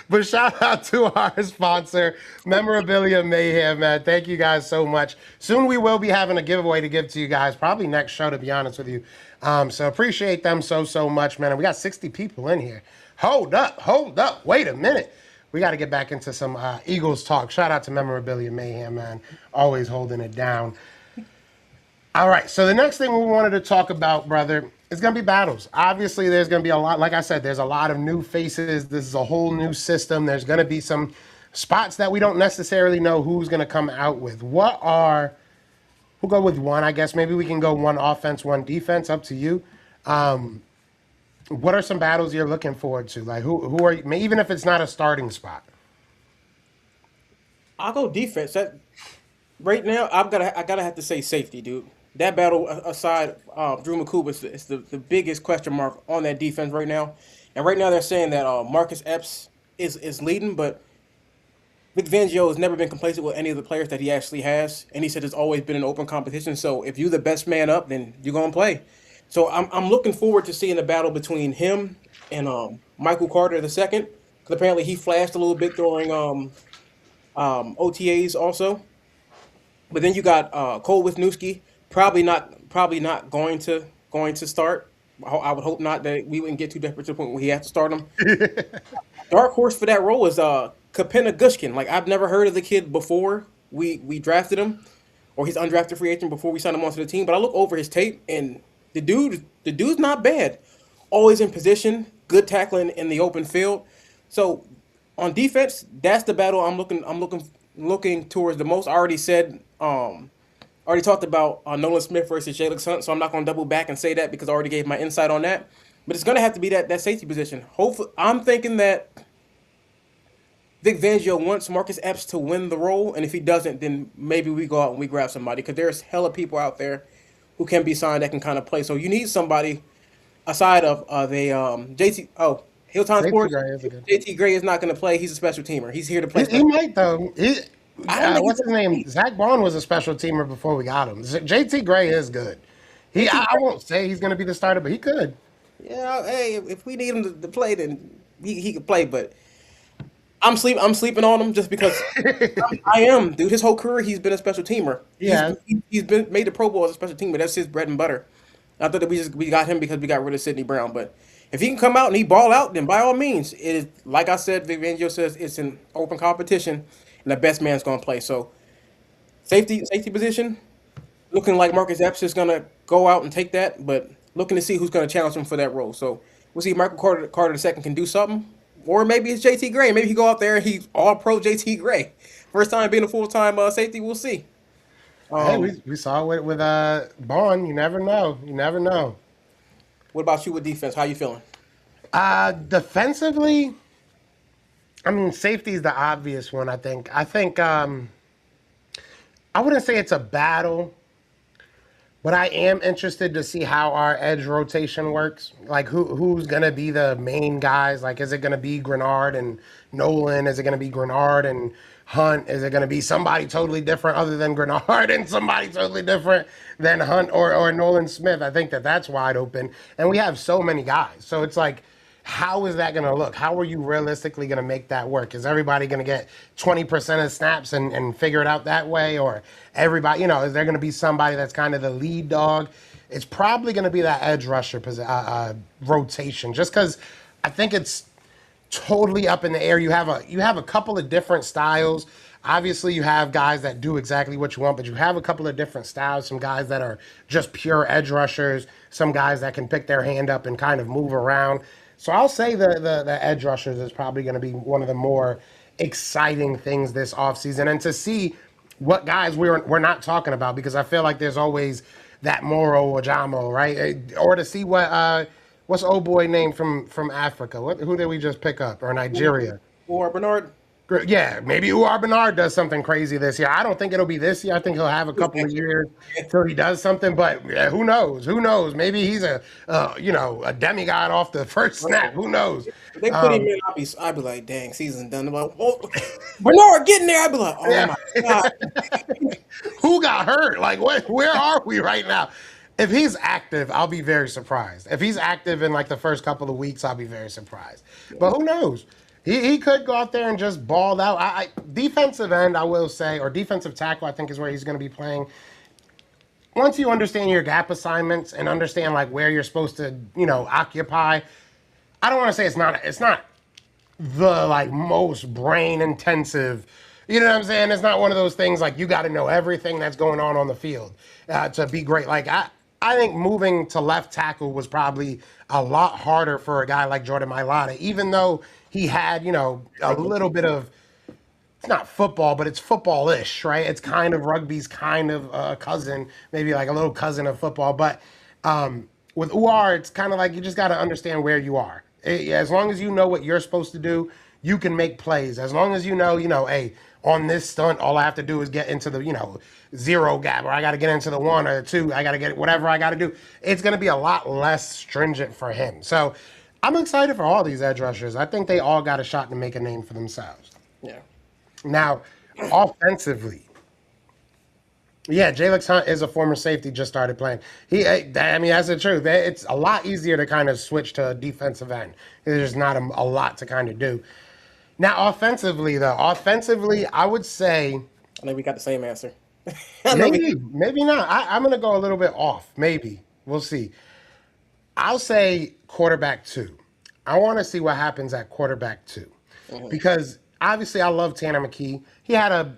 But shout out to our sponsor, Memorabilia Mayhem, man. Thank you guys so much. Soon we will be having a giveaway to give to you guys, probably next show, to be honest with you. So appreciate them so much, man. And we got 60 people in here. Hold up. Wait a minute. We got to get back into some Eagles talk. Shout out to Memorabilia Mayhem, man. Always holding it down. All right, so the next thing we wanted to talk about, brother, is going to be battles. Obviously, there's going to be a lot, like I said, there's a lot of new faces. This is a whole new system. There's going to be some spots that we don't necessarily know who's going to come out with. We'll go with one, I guess. Maybe we can go one offense, one defense, up to you. What are some battles you're looking forward to? Like, who are you, even if it's not a starting spot? I'll go defense. That right now, I gotta have to say safety, dude. That battle aside, Drew McCool is the biggest question mark on that defense right now. And right now they're saying that Marcus Epps is leading, but Vic Fangio has never been complacent with any of the players that he actually has, and he said it's always been an open competition. So if you're the best man up, then you're gonna play. So I'm looking forward to seeing the battle between him and Michael Carter the second, because apparently he flashed a little bit during OTAs also. But then you got Cole Wisniewski, probably not going to start. I would hope not, that we wouldn't get too desperate to the point where he has to start him. Dark horse for that role is Kapena Gushkin. Like, I've never heard of the kid before we drafted him, or he's undrafted free agent before we signed him onto the team. But I look over his tape, and the dude's not bad. Always in position, good tackling in the open field. So on defense, that's the battle I'm looking towards the most. I already said already talked about Nolan Smith versus Jalen Hunt, so I'm not going to double back and say that because I already gave my insight on that. But it's going to have to be that safety position. Hopefully, I'm thinking that Vic Fangio wants Marcus Epps to win the role, and if he doesn't, then maybe we go out and we grab somebody, because there's hella people out there who can be signed that can kind of play. So you need somebody aside of the JT. Oh, Hilltown Safety Sports. guy is a good. JT Gray is not going to play. He's a special teamer. He's here to play He special. might though. I don't think What's he's his name? Zach Bond was a special teamer before we got him. JT Gray is good. JT. I won't say he's going to be the starter, but he could. Yeah, hey, if we need him to play, then he could play. But I'm sleeping on him just because I am, dude. His whole career, he's been a special teamer. Yeah. He's been made the Pro Bowl as a special teamer. That's his bread and butter. I thought that we got him because we got rid of Sidney Brown. But if he can come out and he ball out, then by all means, it is, like I said, Vic Fangio says it's an open competition, and the best man's going to play. So safety position, looking like Marcus Epps is going to go out and take that, but looking to see who's going to challenge him for that role. So we'll see if Michael Carter II can do something, or maybe it's JT Gray. Maybe he go out there and he's all pro JT Gray. First time being a full time safety. We'll see. Hey, Um, we saw it with Bond. You never know. You never know. what about you with defense? How you feeling? Defensively, I mean, safety is the obvious one. I think I wouldn't say it's a battle, but I am interested to see how our edge rotation works. Like, who's gonna be the main guys? Like, is it gonna be Grenard and Nolan? Is it gonna be Grenard and Hunt? Is it gonna be somebody totally different other than Grenard and somebody totally different than Hunt or Nolan Smith? I think that's wide open, and we have so many guys. So it's like, how is that going to look? How are you realistically going to make that work? Is everybody going to get 20% of snaps and figure it out that way? Or everybody, is there going to be somebody that's kind of the lead dog? It's probably going to be that edge rusher rotation, just because I think it's totally up in the air. You have a couple of different styles. Obviously, you have guys that do exactly what you want, but you have a couple of different styles. Some guys that are just pure edge rushers. Some guys that can pick their hand up and kind of move around. So I'll say the edge rushers is probably going to be one of the more exciting things this offseason. And to see what guys we're not talking about, because I feel like there's always that Moro Ojamo, right? Or to see what's old boy name from Africa? Who did we just pick up? Or Nigeria? Or Bernard? Yeah, maybe Uar Bernard does something crazy this year. I don't think it'll be this year. I think he'll have a couple of years till he does something. But yeah, who knows? Who knows? Maybe he's a demigod off the first snap. Who knows? If they put him in, I'd be like, dang, season's done. I'm like, oh, Bernard getting there. I'd be like, oh Yeah. my god. Who got hurt? Like, what? Where are we right now? If he's active, I'll be very surprised. If he's active in like the first couple of weeks, I'll be very surprised. But who knows? He could go out there and just ball out. Defensive end, I will say, or defensive tackle, I think is where he's going to be playing. Once you understand your gap assignments and understand like where you're supposed to, occupy. I don't want to say it's not the like most brain intensive. You know what I'm saying? It's not one of those things like you got to know everything that's going on the field to be great. Like I think moving to left tackle was probably a lot harder for a guy like Jordan Mailata, even though he had a little bit of it's not football, but it's football-ish, right? It's kind of rugby's kind of cousin, maybe like a little cousin of football. But with UR, it's kind of like you just got to understand where you are. As long as you know what you're supposed to do, you can make plays. As long as hey, on this stunt, all I have to do is get into the, zero gap, or I got to get into the one or the two. I got to get whatever I got to do. It's going to be a lot less stringent for him. So I'm excited for all these edge rushers. I think they all got a shot to make a name for themselves. Yeah. Now, offensively, yeah, Jalen Hunt is a former safety, just started playing. That's the truth. It's a lot easier to kind of switch to a defensive end. There's not a lot to kind of do. Now, offensively, I would say I think we got the same answer. maybe not. I'm going to go a little bit off. Maybe. We'll see. I'll say quarterback 2. I want to see what happens at quarterback 2. Because obviously I love Tanner McKee. He had a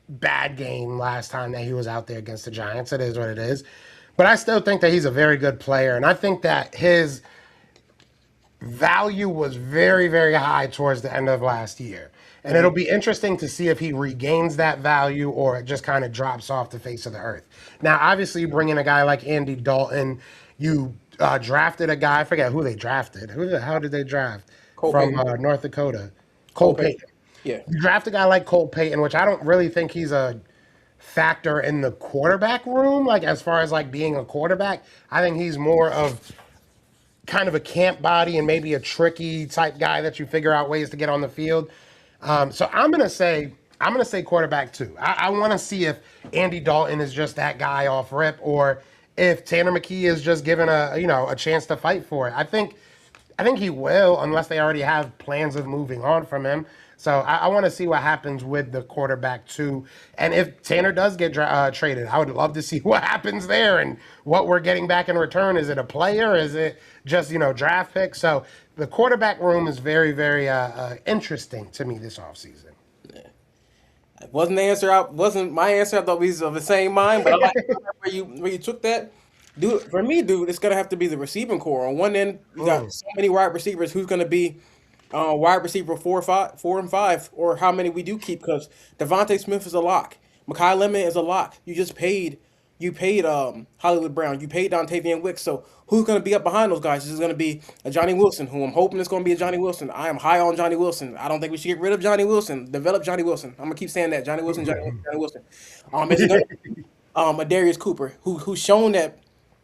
bad game last time that he was out there against the Giants. It is what it is. But I still think that he's a very good player. And I think that his value was very, very high towards the end of last year. And it'll be interesting to see if he regains that value or it just kind of drops off the face of the earth. Now, obviously, you bring in a guy like Andy Dalton. You drafted a guy. I forget who they drafted. Who the hell did they draft? From North Dakota. Cole Payton. Yeah. You draft a guy like Cole Payton, which I don't really think he's a factor in the quarterback room, like as far as like being a quarterback. I think he's more of kind of a camp body and maybe a tricky type guy that you figure out ways to get on the field. So I'm gonna say quarterback 2. I want to see if Andy Dalton is just that guy off rip, or if Tanner McKee is just given a chance to fight for it. I think he will, unless they already have plans of moving on from him. So I want to see what happens with the quarterback 2. And if Tanner does get traded, I would love to see what happens there and what we're getting back in return. Is it a player? Is it just, draft pick? So the quarterback room is very, very interesting to me this offseason. Wasn't the answer out? Wasn't my answer? I thought we was of the same mind, but I like where you took that. Dude, for me, it's gonna have to be the receiving core. On one end, you got so many wide receivers. Who's gonna be wide receiver 4 and 5, or how many we do keep? Because Devontae Smith is a lock. Mekhi Lemon is a lock. You paid Hollywood Brown. You paid Dontavian Wicks. So who's going to be up behind those guys? This is going to be a Johnny Wilson, who I'm hoping is going to be a Johnny Wilson. I am high on Johnny Wilson. I don't think we should get rid of Johnny Wilson. Develop Johnny Wilson. I'm going to keep saying that. Johnny Wilson, Johnny Wilson, Johnny Wilson. Is it going to be a Darius Cooper, who's shown that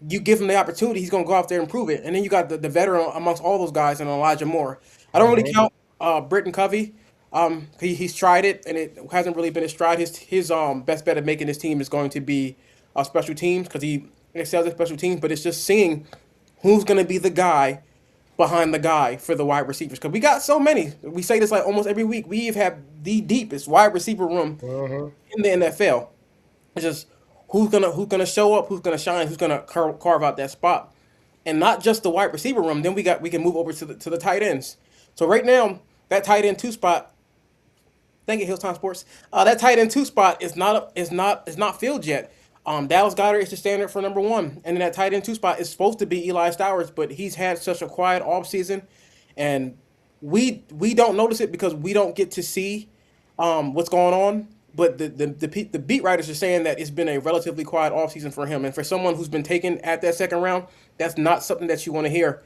you give him the opportunity, he's going to go out there and prove it. And then you got the veteran amongst all those guys and Elijah Moore. I don't really count Britton Covey. He's tried it, and it hasn't really been his stride. His best bet at making his team is going to be special teams, because he excels at special teams. But it's just seeing who's going to be the guy behind the guy for the wide receivers, because we got so many. We say this like almost every week. We have had the deepest wide receiver room in the NFL. It's just who's gonna show up, who's gonna shine, who's gonna carve out that spot, and not just the wide receiver room. Then we can move over to the tight ends. So right now, that tight end 2 spot. Thank you, Hilltime Sports. That tight end 2 spot is not filled yet. Dallas Goedert is the standard for number 1, and then that tight end 2 spot is supposed to be Eli Stowers, but he's had such a quiet offseason, and we don't notice it because we don't get to see what's going on. But the beat writers are saying that it's been a relatively quiet offseason for him, and for someone who's been taken at that second round, that's not something that you want to hear.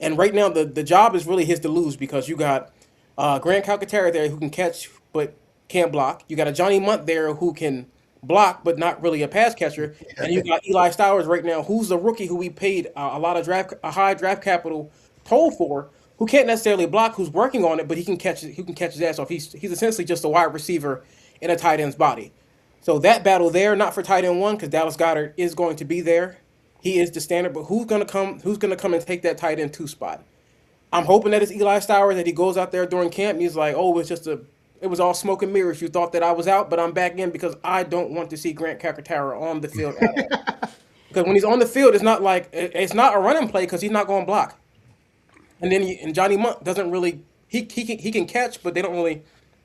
And right now, the job is really his to lose, because you got Grant Calcaterra there who can catch but can't block. You got a Johnny Munt there who can block but not really a pass catcher. And you got Eli Stowers right now, who's the rookie who we paid a lot of a high draft capital toll for, who can't necessarily block, who's working on it, but he can catch his ass off. He's essentially just a wide receiver in a tight end's body. So that battle there, not for tight end one, because Dallas Goedert is going to be there. He is the standard, but who's gonna come? Who's gonna come and take that tight end two spot? I'm hoping that it's Eli Stowers, that he goes out there during camp and he's like, oh, it was all smoke and mirrors. You thought that I was out, but I'm back in because I don't want to see Grant Calcaterra on the field at all. Because when he's on the field, it's not a running play because he's not going to block. And Johnny Munt doesn't really he can catch, but they don't really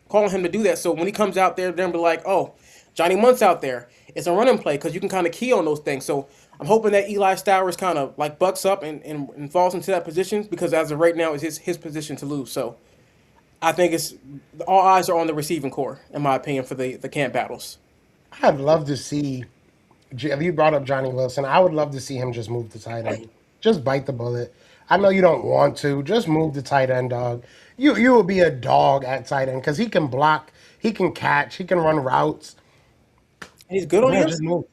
call on him to do that. So when he comes out there, they'll be like, oh, Johnny Munt's out there. It's a running play because you can kind of key on those things. So I'm hoping that Eli Stowers kind of like bucks up and falls into that position because as of right now, it's his position to lose. So I think it's all eyes are on the receiving core, in my opinion, for the camp battles. I'd love to see. If you brought up Johnny Wilson, I would love to see him just move to tight end. Just bite the bullet. I know you don't want to. Just move to tight end, dog. You will be a dog at tight end because he can block, he can catch, he can run routes. And he's good on the Man, just inside. move.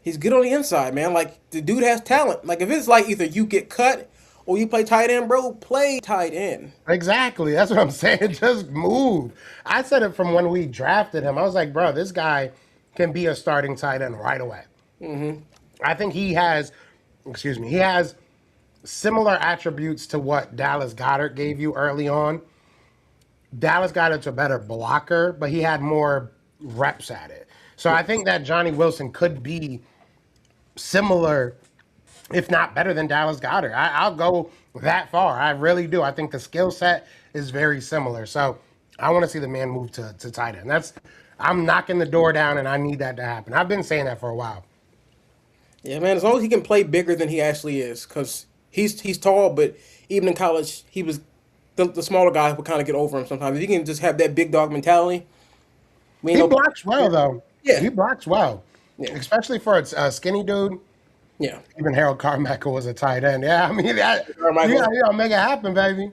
He's good on the inside, man. Like the dude has talent. Like if it's like either you get cut or you play tight end, bro, play tight end. Exactly. That's what I'm saying. Just move. I said it from when we drafted him. I was like, bro, this guy can be a starting tight end right away. I think he has similar attributes to what Dallas Goedert gave you early on. Dallas Goedert's a better blocker, but he had more reps at it. So I think that Johnny Wilson could be similar, if not better than Dallas Goedert. I'll go that far. I really do. I think the skill set is very similar. So I want to see the man move to tight end. I'm knocking the door down, and I need that to happen. I've been saying that for a while. Yeah, man. As long as he can play bigger than he actually is, because he's tall, but even in college, he was the smaller guy would kind of get over him sometimes. If he can just have that big dog mentality, we ain't He no. blocks well, though. Yeah, He blocks well, yeah, especially for a skinny dude. yeah. Even Harold Carmichael was a tight end. Yeah, I mean, Carmichael. you gotta make it happen, baby. You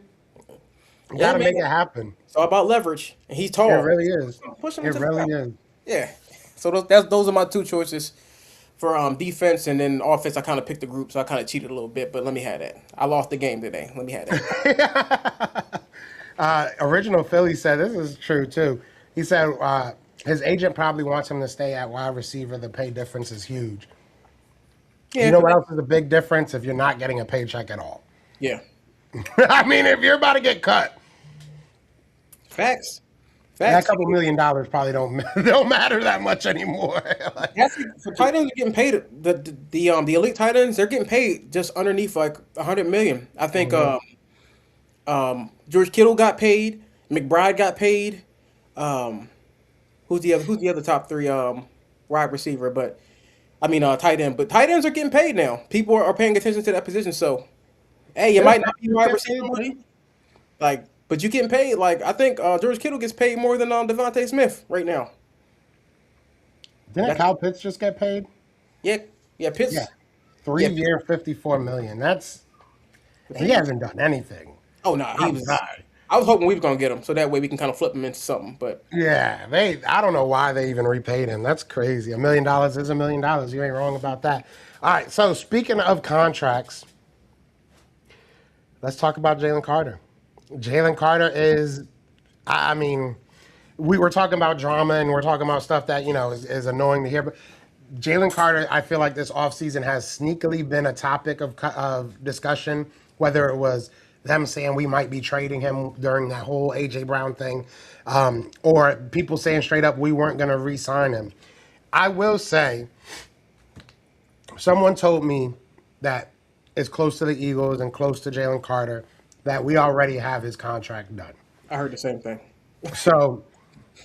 Yeah, gotta man. make it happen. It's all about leverage, and he's It tall. really is. Push him It into the really ground. is. Yeah. So those are my two choices for defense, and then offense. I kind of picked the group, so I kind of cheated a little bit, but let me have that. I lost the game today. Let me have that. Original Philly said this is true too. He said his agent probably wants him to stay at wide receiver. The pay difference is huge. You Yeah, know what else is a big difference? If you're not getting a paycheck at all. yeah. I mean, if you're about to get cut, Facts. that Facts. couple $1 million probably don't matter that much anymore. Like, For tight ends, you're getting paid the elite tight ends. They're getting paid just underneath like 100 million. I think George Kittle got paid. McBride got paid. Um, who's the other top three wide receiver? But I mean tight end. But tight ends are getting paid now. People are paying attention to that position. So hey, you might not be wide receiver money, like, but you getting paid. Like I think George Kittle gets paid more than Devontae Smith right now. Didn't That's, Kyle Pitts just get paid? yeah, yeah. Pitts. Yeah, 3 year, 54 million. He Yeah. hasn't done anything. Oh no, he I'm was. sorry. I was hoping we were gonna get him, so that way we can kind of flip him into something. But Yeah, I don't know why they even repaid him. That's crazy. $1 million is $1 million. You ain't wrong about that. All right. So speaking of contracts, let's talk about Jalen Carter. Jalen Carter is, I mean, we were talking about drama and we're talking about stuff that, is annoying to hear. But Jalen Carter, I feel like this offseason has sneakily been a topic of discussion, whether it was them saying we might be trading him during that whole A.J. Brown thing, or people saying straight up we weren't going to re-sign him. I will say, someone told me that it's close to the Eagles and close to Jalen Carter that we already have his contract done. I heard the same thing. So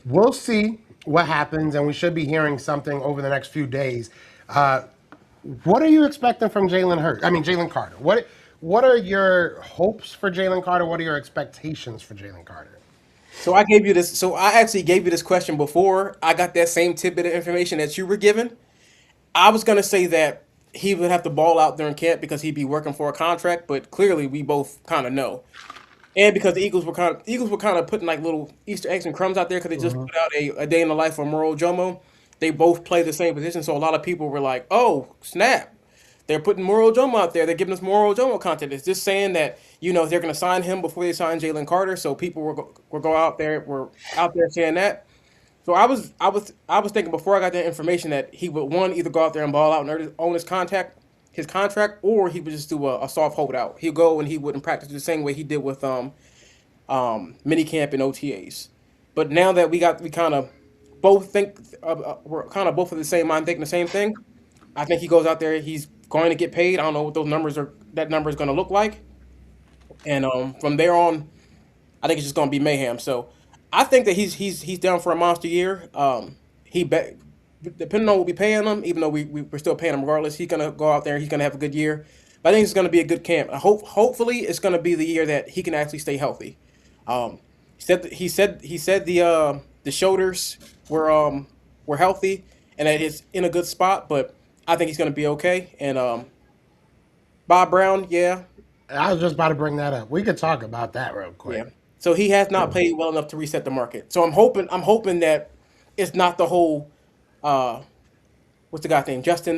we'll see what happens, and we should be hearing something over the next few days. What are you expecting from Jalen Carter? What are your hopes for Jalen Carter? What are your expectations for Jalen Carter? So I gave you this. So I actually gave you this question before I got that same tidbit of information that you were given. I was gonna say that he would have to ball out during camp because he'd be working for a contract, but clearly we both kind of know. And because the Eagles were kind of putting like little Easter eggs and crumbs out there because they just put out a day in the life of Moro Jomo. They both play the same position, so a lot of people were like, "Oh, snap! They're putting Moro Jomo out there. They're giving us Moro Jomo content." It's just saying that they're going to sign him before they sign Jalen Carter. So people were out there saying that. So I was thinking before I got that information that he would one either go out there and ball out and own his contract, or he would just do a soft holdout. He'd go and he wouldn't practice the same way he did with mini camp and OTAs. But now that we kind of both think we're kind of both of the same mind, thinking the same thing. I think he goes out there. He's going to get paid. I don't know what those numbers are. That number is going to look like, and from there on, I think it's just going to be mayhem. So I think that he's down for a monster year. He bet depending on what we paying him, even though we're still paying him regardless, he's gonna go out there. He's gonna have a good year. But I think it's gonna be a good camp. Hopefully it's gonna be the year that he can actually stay healthy. Um, he said the shoulders were healthy and that it's in a good spot. But I think he's gonna be okay. And Bob Brown, yeah, I was just about to bring that up. We could talk about that real yeah. quick. So he has not played well enough to reset the market. So I'm hoping that it's not the whole uh what's the guy's name? Justin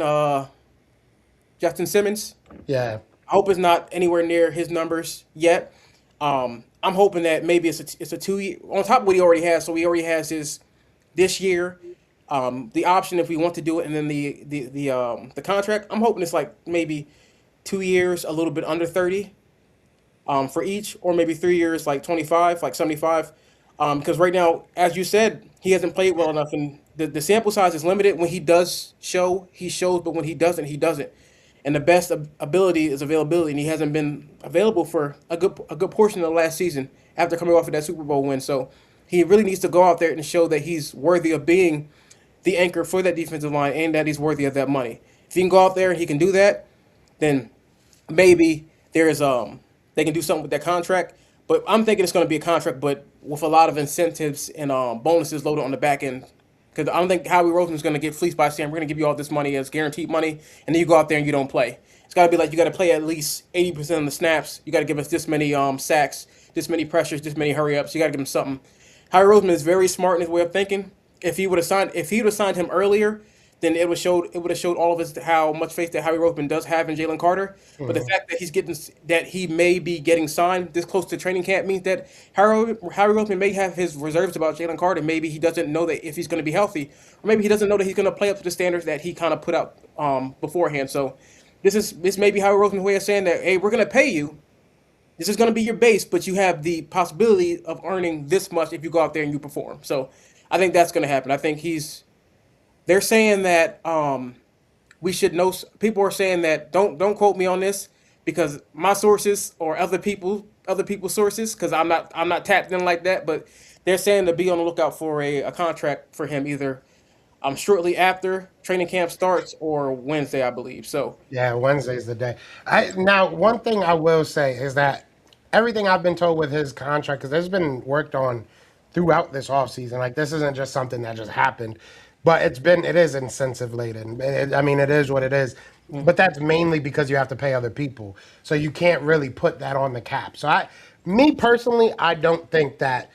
Simmons. Yeah. I hope it's not anywhere near his numbers yet. I'm hoping that maybe it's a 2 year on top of what he already has. So he already has his this year, the option if we want to do it, and then the contract. I'm hoping it's like maybe 2 years, a little bit under 30, for each, or maybe 3 years, like 25, like 75. Because right now, as you said, he hasn't played well enough, and the sample size is limited. When he does show, he shows, but when he doesn't, he doesn't. And the best ability is availability, and he hasn't been available for a good portion of the last season after coming off of that Super Bowl win. So he really needs to go out there and show that he's worthy of being the anchor for that defensive line and that he's worthy of that money. If he can go out there and he can do that, then maybe there's they can do something with that contract. But I'm thinking it's going to be a contract, but with a lot of incentives and bonuses loaded on the back end. Because I don't think Howie Roseman's going to get fleeced by saying we're going to give you all this money as guaranteed money, and then you go out there and you don't play. It's got to be like you got to play at least 80% of the snaps. You got to give us this many sacks, this many pressures, this many hurry ups. You got to give him something. Howie Roseman is very smart in his way of thinking. If he would have signed him earlier, then it would have showed all of us how much faith that Howie Roseman does have in Jalen Carter. But the fact that he may be getting signed this close to training camp means that Howie Roseman may have his reserves about Jalen Carter. Maybe he doesn't know that if he's going to be healthy, or maybe he doesn't know that he's going to play up to the standards that he kind of put out beforehand. So this may be Howie Roseman's way of saying that, hey, we're going to pay you. This is going to be your base, but you have the possibility of earning this much if you go out there and you perform. So I think that's going to happen. I think they're saying that we should know. People are saying that don't quote me on this because my sources or other people's sources, because I'm not tapped in like that. But they're saying to be on the lookout for a contract for him either shortly after training camp starts or Wednesday, I believe. So Yeah, Wednesday's the day. Now one thing I will say is that everything I've been told with his contract, because there's been worked on throughout this offseason. Like this isn't just something that just happened, but it is incentive laden. I mean, it is what it is. But that's mainly because you have to pay other people, so you can't really put that on the cap. So me personally, I don't think that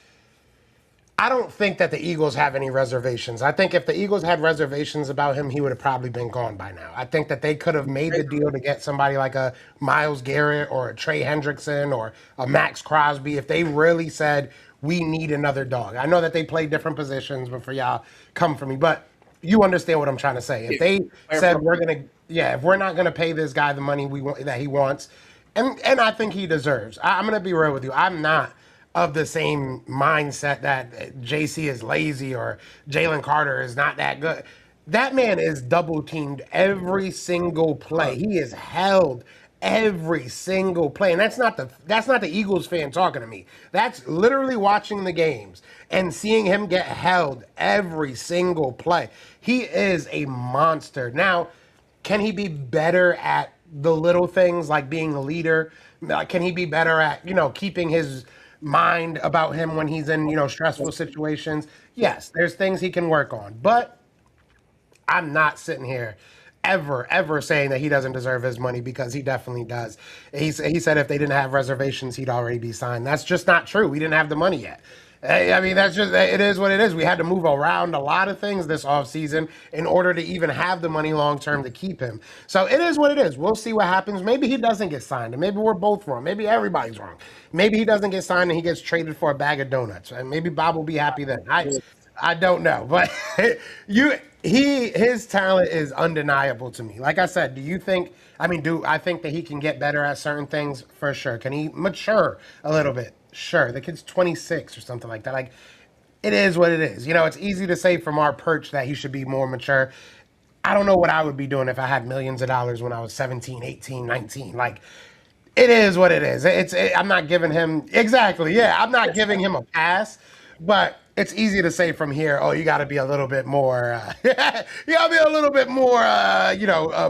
the Eagles have any reservations. I think if the Eagles had reservations about him, he would have probably been gone by now. I think that they could have made the deal to get somebody like a Miles Garrett or a Trey Hendrickson or a Max Crosby if they really said, we need another dog. I know that they play different positions, but for y'all, come for me. But you understand what I'm trying to say. If they said, if we're not going to pay this guy the money that he wants, and I think he deserves. I'm going to be real with you. I'm not of the same mindset that JC is lazy or Jalen Carter is not that good. That man is double teamed every single play. He is held every single play. And that's not the Eagles fan talking to me. That's literally watching the games and seeing him get held every single play. He is a monster. Now, can he be better at the little things like being a leader? Can he be better at, keeping his mind about him when he's in, stressful situations? Yes, there's things he can work on. But I'm not sitting here ever saying that he doesn't deserve his money because he definitely does. He said if they didn't have reservations, he'd already be signed. That's just not true. We didn't have the money yet. I mean, that's just, it is what it is. We had to move around a lot of things this offseason in order to even have the money long term to keep him. So it is what it is. We'll see what happens. Maybe he doesn't get signed, and maybe we're both wrong. Maybe everybody's wrong. Maybe he doesn't get signed and he gets traded for a bag of donuts. And maybe Bob will be happy then. I don't know, but his talent is undeniable to me. Like I said, do you think? I mean, do I think that he can get better at certain things for sure? Can he mature a little bit? Sure. The kid's 26 or something like that. Like, it is what it is. You know, it's easy to say from our perch that he should be more mature. I don't know what I would be doing if I had millions of dollars when I was 17, 18, 19. Like, it is what it is. I'm not giving him exactly. Yeah, I'm not giving him a pass, but it's easy to say from here. Oh, you got to be a little bit more. You got to be a little bit more.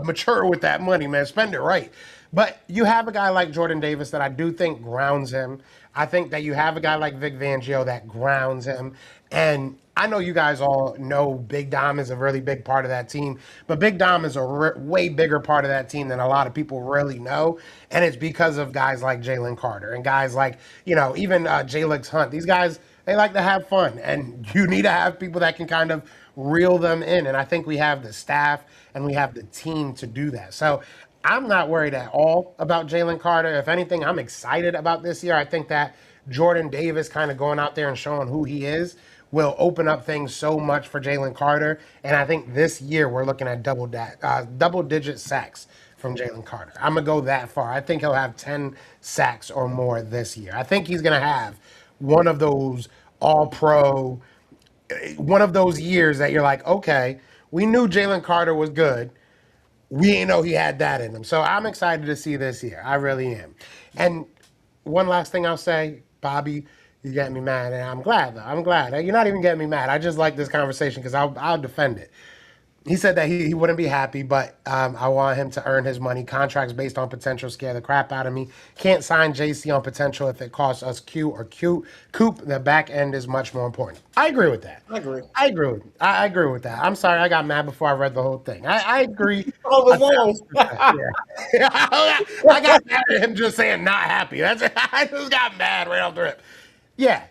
Mature with that money, man. Spend it right. But you have a guy like Jordan Davis that I do think grounds him. I think that you have a guy like Vic Fangio that grounds him. And I know you guys all know Big Dom is a really big part of that team, but Big Dom is a way bigger part of that team than a lot of people really know. And it's because of guys like Jalen Carter and guys like, even Jalix Hunt. These guys, they like to have fun. And you need to have people that can kind of reel them in. And I think we have the staff and we have the team to do that. So I'm not worried at all about Jalen Carter. If anything, I'm excited about this year. I think that Jordan Davis kind of going out there and showing who he is will open up things so much for Jalen Carter. And I think this year we're looking at double-digit sacks from Jalen Carter. I'm going to go that far. I think he'll have 10 sacks or more this year. I think he's going to have one of those all-pro, one of those years that you're like, okay, we knew Jalen Carter was good. We didn't know he had that in him. So I'm excited to see this year. I really am. And one last thing I'll say, Bobby, you get me mad, and I'm glad, though. I'm glad. You're not even getting me mad. I just like this conversation because I'll defend it. He said that he wouldn't be happy, but I want him to earn his money. Contracts based on potential scare the crap out of me. Can't sign JC on potential if it costs us Q or Q. Coop, the back end is much more important. I agree with that. I agree with that. I'm sorry I got mad before I read the whole thing. I agree. Oh, it was Yeah. I got mad at him just saying not happy. I just got mad right off the rip. Yeah,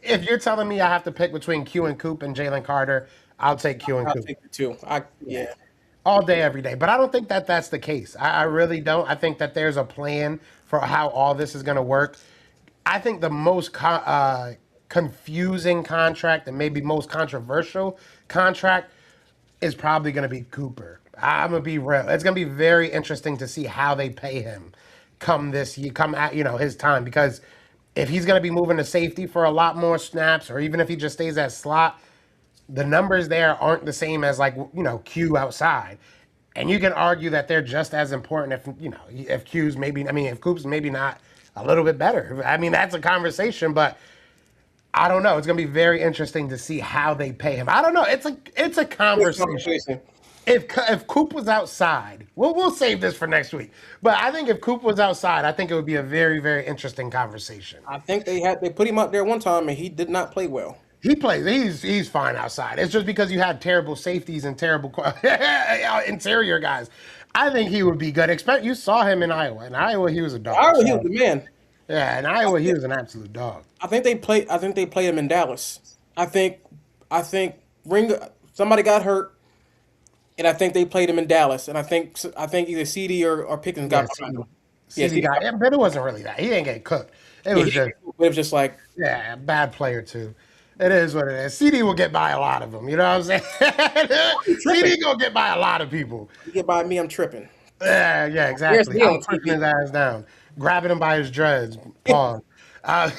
if you're telling me I have to pick between Q and Coop and Jalen Carter, I'll take Q and I'll Coop take the two. Yeah. all day, every day. But I don't think that that's the case. I really don't. I think that there's a plan for how all this is going to work. I think the most confusing contract and maybe most controversial contract is probably going to be Cooper. I'm going to be real. It's going to be very interesting to see how they pay him come this year, come at his time, because if he's going to be moving to safety for a lot more snaps, or even if he just stays at slot, the numbers there aren't the same as Q outside. And you can argue that they're just as important if Q's maybe, if Coop's maybe not a little bit better. I mean, that's a conversation, but I don't know. It's going to be very interesting to see how they pay him. I don't know. It's a conversation. If Coop was outside, we'll save this for next week. But I think if Coop was outside, I think it would be a very, very interesting conversation. I think they put him out there one time and he did not play well. He plays. He's fine outside. It's just because you had terrible safeties and terrible interior guys. I think he would be good. You saw him in Iowa. In Iowa, he was a dog. Iowa, he was the man. Yeah, in Iowa, he was an absolute dog. I think they played him in Dallas. I think somebody got hurt, and I think they played him in Dallas. And I think either CD or Pickens got behind him. CD got, but it wasn't really that. He didn't get cooked. It was just like bad player too. It is what it is. CD will get by a lot of them. You know what I'm saying? CD gonna get by a lot of people. You get by me, I'm tripping. Yeah, exactly. I'm pushing his ass down, grabbing him by his dreads. Pause. Pause.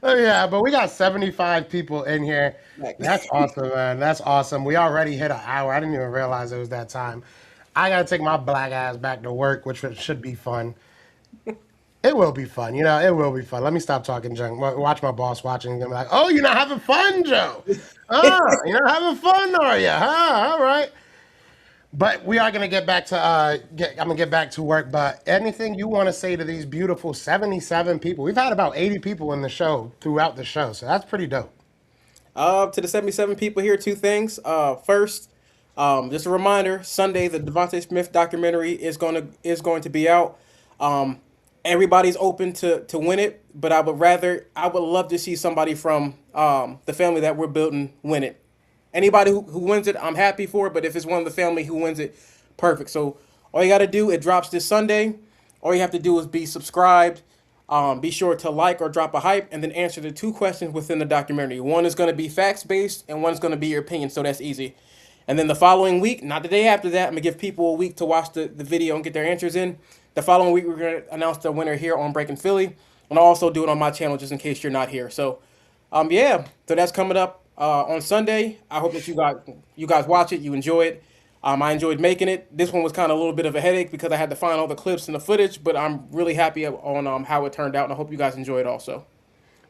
But we got 75 people in here. That's awesome, man. That's awesome. We already hit an hour. I didn't even realize it was that time. I gotta take my black ass back to work, which should be fun. It will be fun. It will be fun. Let me stop talking junk. Watch my boss watching. He's going to be like, oh, you're not having fun, Joe. You're not having fun, are you? All right. But we are going to get back to, I'm going to get back to work. But anything you want to say to these beautiful 77 people? We've had about 80 people in the show throughout the show. So that's pretty dope. To the 77 people here, two things. First, Just a reminder: Sunday, the Devontae Smith documentary is going to be out. Um, Everybody's open to win it, but I would love to see somebody from the family that we're building win it. Anybody who wins it, I'm happy for it. But if it's one of the family who wins it, perfect. So all you got to do, it drops this Sunday. All you have to do is be subscribed. Be sure to like or drop a hype, and then answer the two questions within the documentary. One is going to be facts based, and one is going to be your opinion. So that's easy. And then the following week, not the day after that, I'm gonna give people a week to watch the video and get their answers in. The following week, we're gonna announce the winner here on Breaking Philly, and I'll also do it on my channel just in case you're not here. So, yeah, so that's coming up on Sunday. I hope that you guys watch it, you enjoy it. I enjoyed making it. This one was kind of a little bit of a headache because I had to find all the clips and the footage, but I'm really happy on how it turned out, and I hope you guys enjoy it also.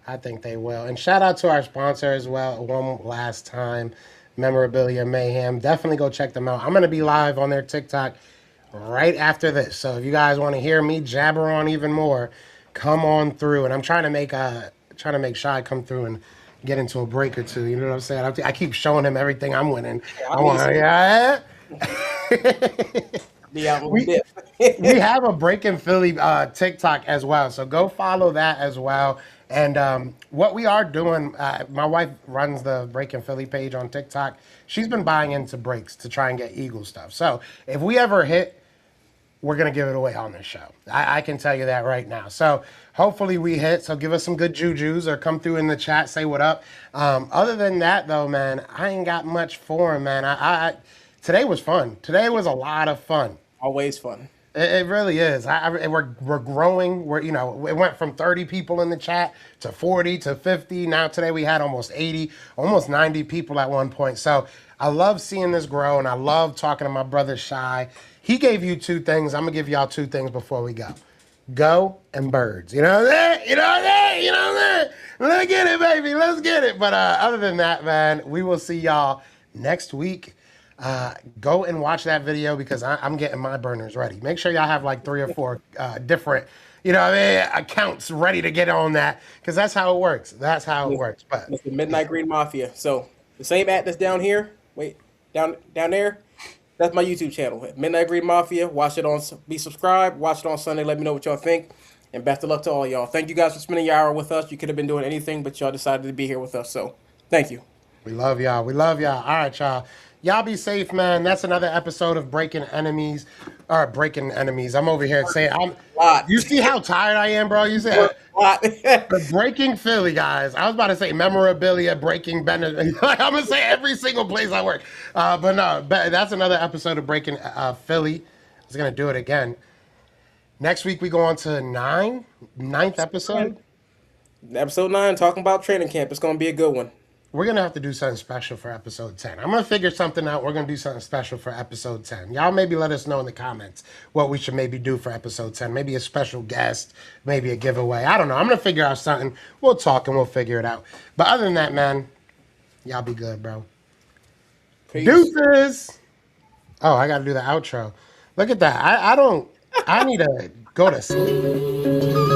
I think they will. And shout out to our sponsor as well, one last time, Memorabilia Mayhem. Definitely go check them out. I'm going to be live on their TikTok right after this. So if you guys want to hear me jabber on even more, come on through. And I'm trying to make Shy come through and get into a break or two. You know what I'm saying? I keep showing him everything I'm winning. Yeah, I I need to want, see yeah. be out a little we we bit. have a Breaking Philly TikTok as well, so go follow that as well. And what we are doing, my wife runs the Breaking Philly page on TikTok. She's been buying into breaks to try and get Eagle stuff. So if we ever hit, we're gonna give it away on this show. I can tell you that right now. So hopefully we hit. So give us some good jujus or come through in the chat, say what up. Other than that, though, man, I ain't got much for him, man. Today was fun. Today was a lot of fun. Always fun. It really is. We're growing. It went from 30 people in the chat to 40 to 50. Now today we had almost 80, almost 90 people at one point. So I love seeing this grow, and I love talking to my brother Shy. He gave you two things. I'm gonna give y'all two things before we go. Go and birds. You know that? You know that? You know that? Let's get it, baby. Let's get it. But other than that, man, we will see y'all next week. Go and watch that video because I'm getting my burners ready. Make sure y'all have like 3 or 4 different, accounts ready to get on that because that's how it works. That's how it works. But It's the Midnight Green Mafia. So the same app that's down here, wait, down there, that's my YouTube channel, Midnight Green Mafia. Watch it on, be subscribed. Watch it on Sunday. Let me know what y'all think, and best of luck to all y'all. Thank you guys for spending your hour with us. You could have been doing anything, but y'all decided to be here with us. So thank you. we love y'all. We love y'all. All right, y'all. Y'all be safe, man. That's another episode of Breaking Enemies. Or Breaking Enemies. I'm over here saying, Lot. you see how tired I am, bro? You said Lot. the Breaking Philly, guys. I was about to say memorabilia, Breaking Bennett. Like, I'm going to say every single place I work. But no, that's another episode of Breaking Philly. I was going to do it again. Next week, we go on to ninth episode. Episode 9, talking about training camp. It's gonna be a good one. We're going to have to do something special for episode 10. I'm going to figure something out. We're going to do something special for episode 10. Y'all maybe let us know in the comments what we should maybe do for episode 10. Maybe a special guest, maybe a giveaway. I don't know. I'm going to figure out something. We'll talk and we'll figure it out. But other than that, man, y'all be good, bro. Peace. Deuces. Oh, I got to do the outro. Look at that. I need to go to sleep.